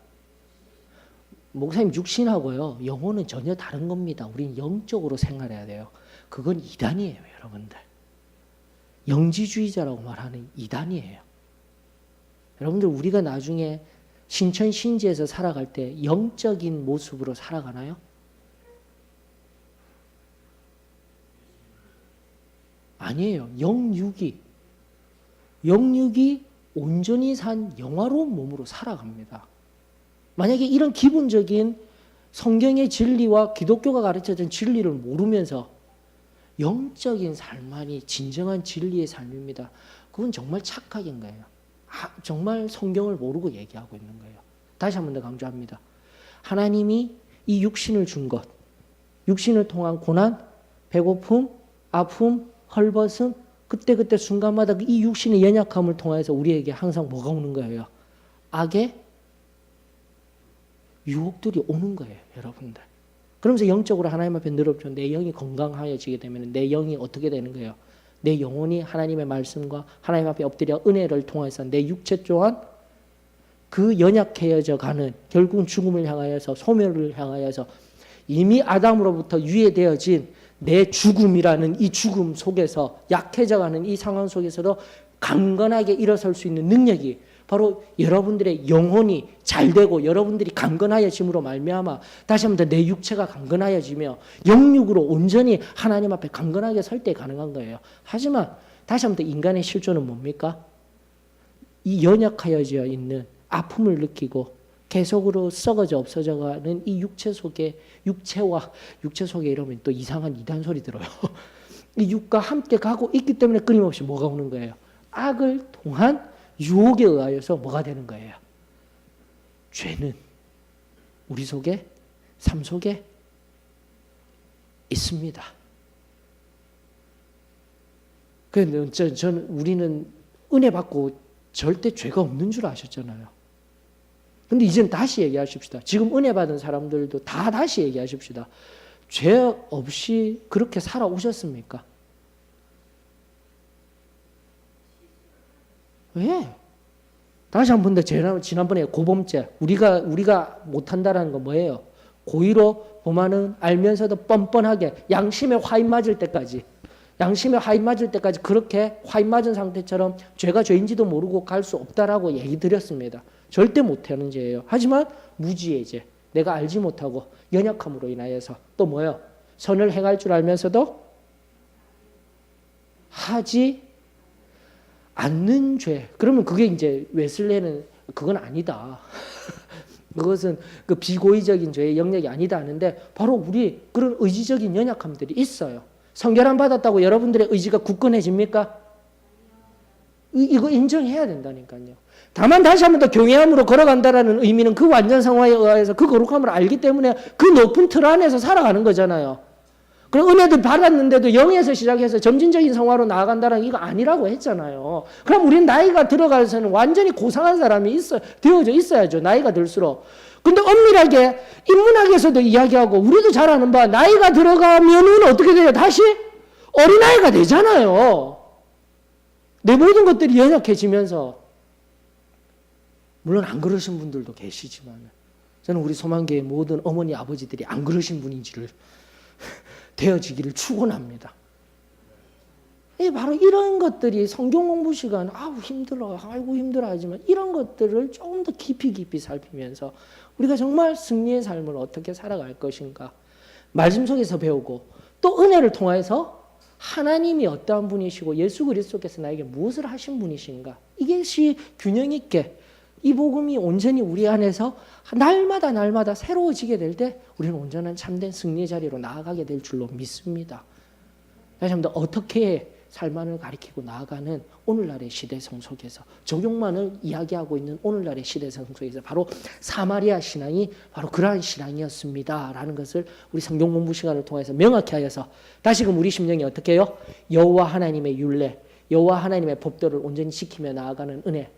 목사님 육신하고요. 영혼은 전혀 다른 겁니다. 우리는 영적으로 생활해야 돼요. 그건 이단이에요, 여러분들. 영지주의자라고 말하는 이단이에요. 여러분들 우리가 나중에 신천 신지에서 살아갈 때 영적인 모습으로 살아가나요? 아니에요. 영육이 온전히 산 영화로운 몸으로 살아갑니다. 만약에 이런 기본적인 성경의 진리와 기독교가 가르쳐준 진리를 모르면서 영적인 삶만이 진정한 진리의 삶입니다. 그건 정말 착각인 거예요. 정말 성경을 모르고 얘기하고 있는 거예요. 다시 한 번 더 강조합니다. 하나님이 이 육신을 준 것, 육신을 통한 고난, 배고픔, 아픔, 헐벗음, 그때 순간마다 이 육신의 연약함을 통해서 우리에게 항상 뭐가 오는 거예요? 악의 유혹들이 오는 거예요, 여러분들. 그러면서 영적으로 하나님 앞에 늘어져 내 영이 건강하여지게 되면 내 영이 어떻게 되는 거예요? 내 영혼이 하나님의 말씀과 하나님 앞에 엎드려 은혜를 통해서 내 육체 또한 그 연약해져 가는 결국은 죽음을 향하여서 소멸을 향하여서 이미 아담으로부터 유예되어진 내 죽음이라는 이 죽음 속에서 약해져 가는 이 상황 속에서도 강건하게 일어설 수 있는 능력이 바로 여러분들의 영혼이 잘되고 여러분들이 강건하여짐으로 말미암아 다시 한번 더 내 육체가 강건하여지며 영육으로 온전히 하나님 앞에 강건하게 설 때 가능한 거예요. 하지만 다시 한번 더 인간의 실존은 뭡니까? 이 연약하여져 있는 아픔을 느끼고 계속으로 썩어져 없어져가는 이 육체 속에 육체 속에 이러면 또 이상한 이단 소리 들어요. 이 육과 함께 가고 있기 때문에 끊임없이 뭐가 오는 거예요? 악을 통한 유혹에 의하여서 뭐가 되는 거예요? 죄는 우리 속에 삶 속에 있습니다. 그런데 저는 우리는 은혜 받고 절대 죄가 없는 줄 아셨잖아요. 근데 이제는 다시 얘기하십시다. 지금 은혜 받은 사람들도 다 다시 얘기하십시다. 죄 없이 그렇게 살아오셨습니까? 왜? 다시 한 번 더 지난번에 고범죄 우리가 못한다라는 건 뭐예요? 고의로 범하는 알면서도 뻔뻔하게 양심에 화인 맞을 때까지 그렇게 화인 맞은 상태처럼 죄가 죄인지도 모르고 갈 수 없다라고 얘기 드렸습니다. 절대 못하는 죄예요. 하지만 무지의 죄, 내가 알지 못하고 연약함으로 인하여서 또 뭐예요? 선을 행할 줄 알면서도 하지 않는 죄. 그러면 그게 이제 웨슬레는 그건 아니다. 그것은 그 비고의적인 죄의 영역이 아니다 하는데 바로 우리 그런 의지적인 연약함들이 있어요. 성결함 받았다고 여러분들의 의지가 굳건해집니까? 이거 인정해야 된다니까요. 다만 다시 한번 더 경외함으로 걸어간다라는 의미는 그 완전 성화에 의해서 그 거룩함을 알기 때문에 그 높은 틀 안에서 살아가는 거잖아요. 그럼 은혜도 받았는데도 영에서 시작해서 점진적인 성화로 나아간다는 이거 아니라고 했잖아요. 그럼 우린 나이가 들어가서는 완전히 고상한 사람이 되어져 있어야죠. 나이가 들수록. 근데 엄밀하게 인문학에서도 이야기하고 우리도 잘 아는 바 나이가 들어가면은 어떻게 돼요? 다시 어린아이가 되잖아요. 내 모든 것들이 연약해지면서 물론 안 그러신 분들도 계시지만 저는 우리 소망교회 모든 어머니 아버지들이 안 그러신 분인지를 되어지기를 축원합니다. 바로 이런 것들이 성경 공부 시간 아이고 힘들어 하지만 이런 것들을 조금 더 깊이 살피면서 우리가 정말 승리의 삶을 어떻게 살아갈 것인가 말씀 속에서 배우고 또 은혜를 통해서 하나님이 어떠한 분이시고 예수 그리스도께서 나에게 무엇을 하신 분이신가 이것이 균형 있게 이 복음이 온전히 우리 안에서 날마다 새로워지게 될 때 우리는 온전한 참된 승리의 자리로 나아가게 될 줄로 믿습니다. 다시 한번 어떻게 삶만을 가리키고 나아가는 오늘날의 시대성 속에서 적용만을 이야기하고 있는 오늘날의 시대성 속에서 바로 사마리아 신앙이 바로 그러한 신앙이었습니다라는 것을 우리 성경 공부 시간을 통해서 명확히 하여서 다시금 우리 심령이 어떻게 해요? 여호와 하나님의 율례, 여호와 하나님의 법도를 온전히 지키며 나아가는 은혜.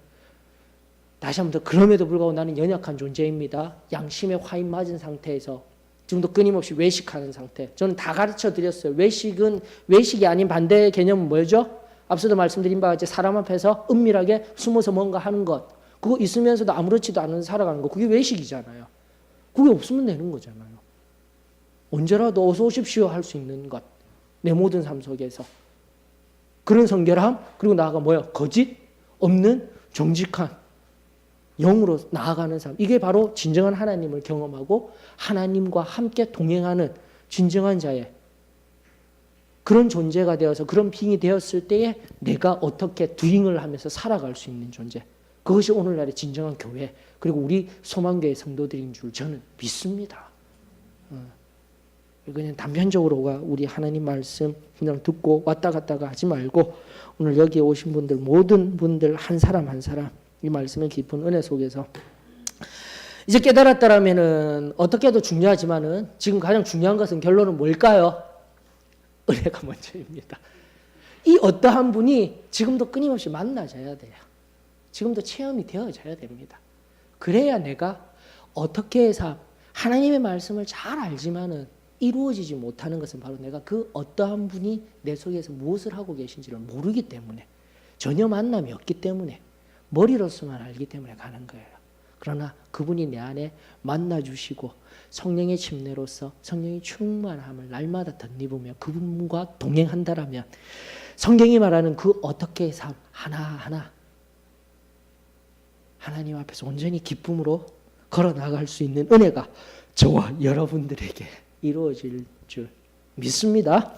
다시 한 번 더 그럼에도 불구하고 나는 연약한 존재입니다. 양심에 화인 맞은 상태에서 지금도 끊임없이 외식하는 상태. 저는 다 가르쳐 드렸어요. 외식이 아닌 반대 개념은 뭐죠? 앞서도 말씀드린 바와 같이 사람 앞에서 은밀하게 숨어서 뭔가 하는 것. 그거 있으면서도 아무렇지도 않은 살아가는 거. 그게 외식이잖아요. 그게 없으면 되는 거잖아요. 언제라도 어서 오십시오 할 수 있는 것. 내 모든 삶 속에서. 그런 성결함, 그리고 나아가 뭐예요? 거짓 없는 정직한 영으로 나아가는 삶. 이게 바로 진정한 하나님을 경험하고 하나님과 함께 동행하는 진정한 자의 그런 존재가 되어서 그런 빙이 되었을 때에 내가 어떻게 두잉을 하면서 살아갈 수 있는 존재. 그것이 오늘날의 진정한 교회 그리고 우리 소망교회 성도들인 줄 저는 믿습니다. 그냥 단편적으로 우리 하나님 말씀 그냥 듣고 왔다 갔다가 하지 말고 오늘 여기에 오신 분들 모든 분들 한 사람 한 사람 이 말씀의 깊은 은혜 속에서 이제 깨달았다라면은 어떻게 해도 중요하지만은 지금 가장 중요한 것은 결론은 뭘까요? 은혜가 먼저입니다. 이 어떠한 분이 지금도 끊임없이 만나져야 돼요. 지금도 체험이 되어져야 됩니다. 그래야 내가 어떻게 해서 하나님의 말씀을 잘 알지만은 이루어지지 못하는 것은 바로 내가 그 어떠한 분이 내 속에서 무엇을 하고 계신지를 모르기 때문에 전혀 만남이 없기 때문에 머리로서만 알기 때문에 가는 거예요. 그러나 그분이 내 안에 만나주시고 성령의 침례로서 성령의 충만함을 날마다 덧입으며 그분과 동행한다라면 성경이 말하는 그 어떻게의 삶 하나하나 하나님 앞에서 온전히 기쁨으로 걸어 나갈 수 있는 은혜가 저와 여러분들에게 이루어질 줄 믿습니다.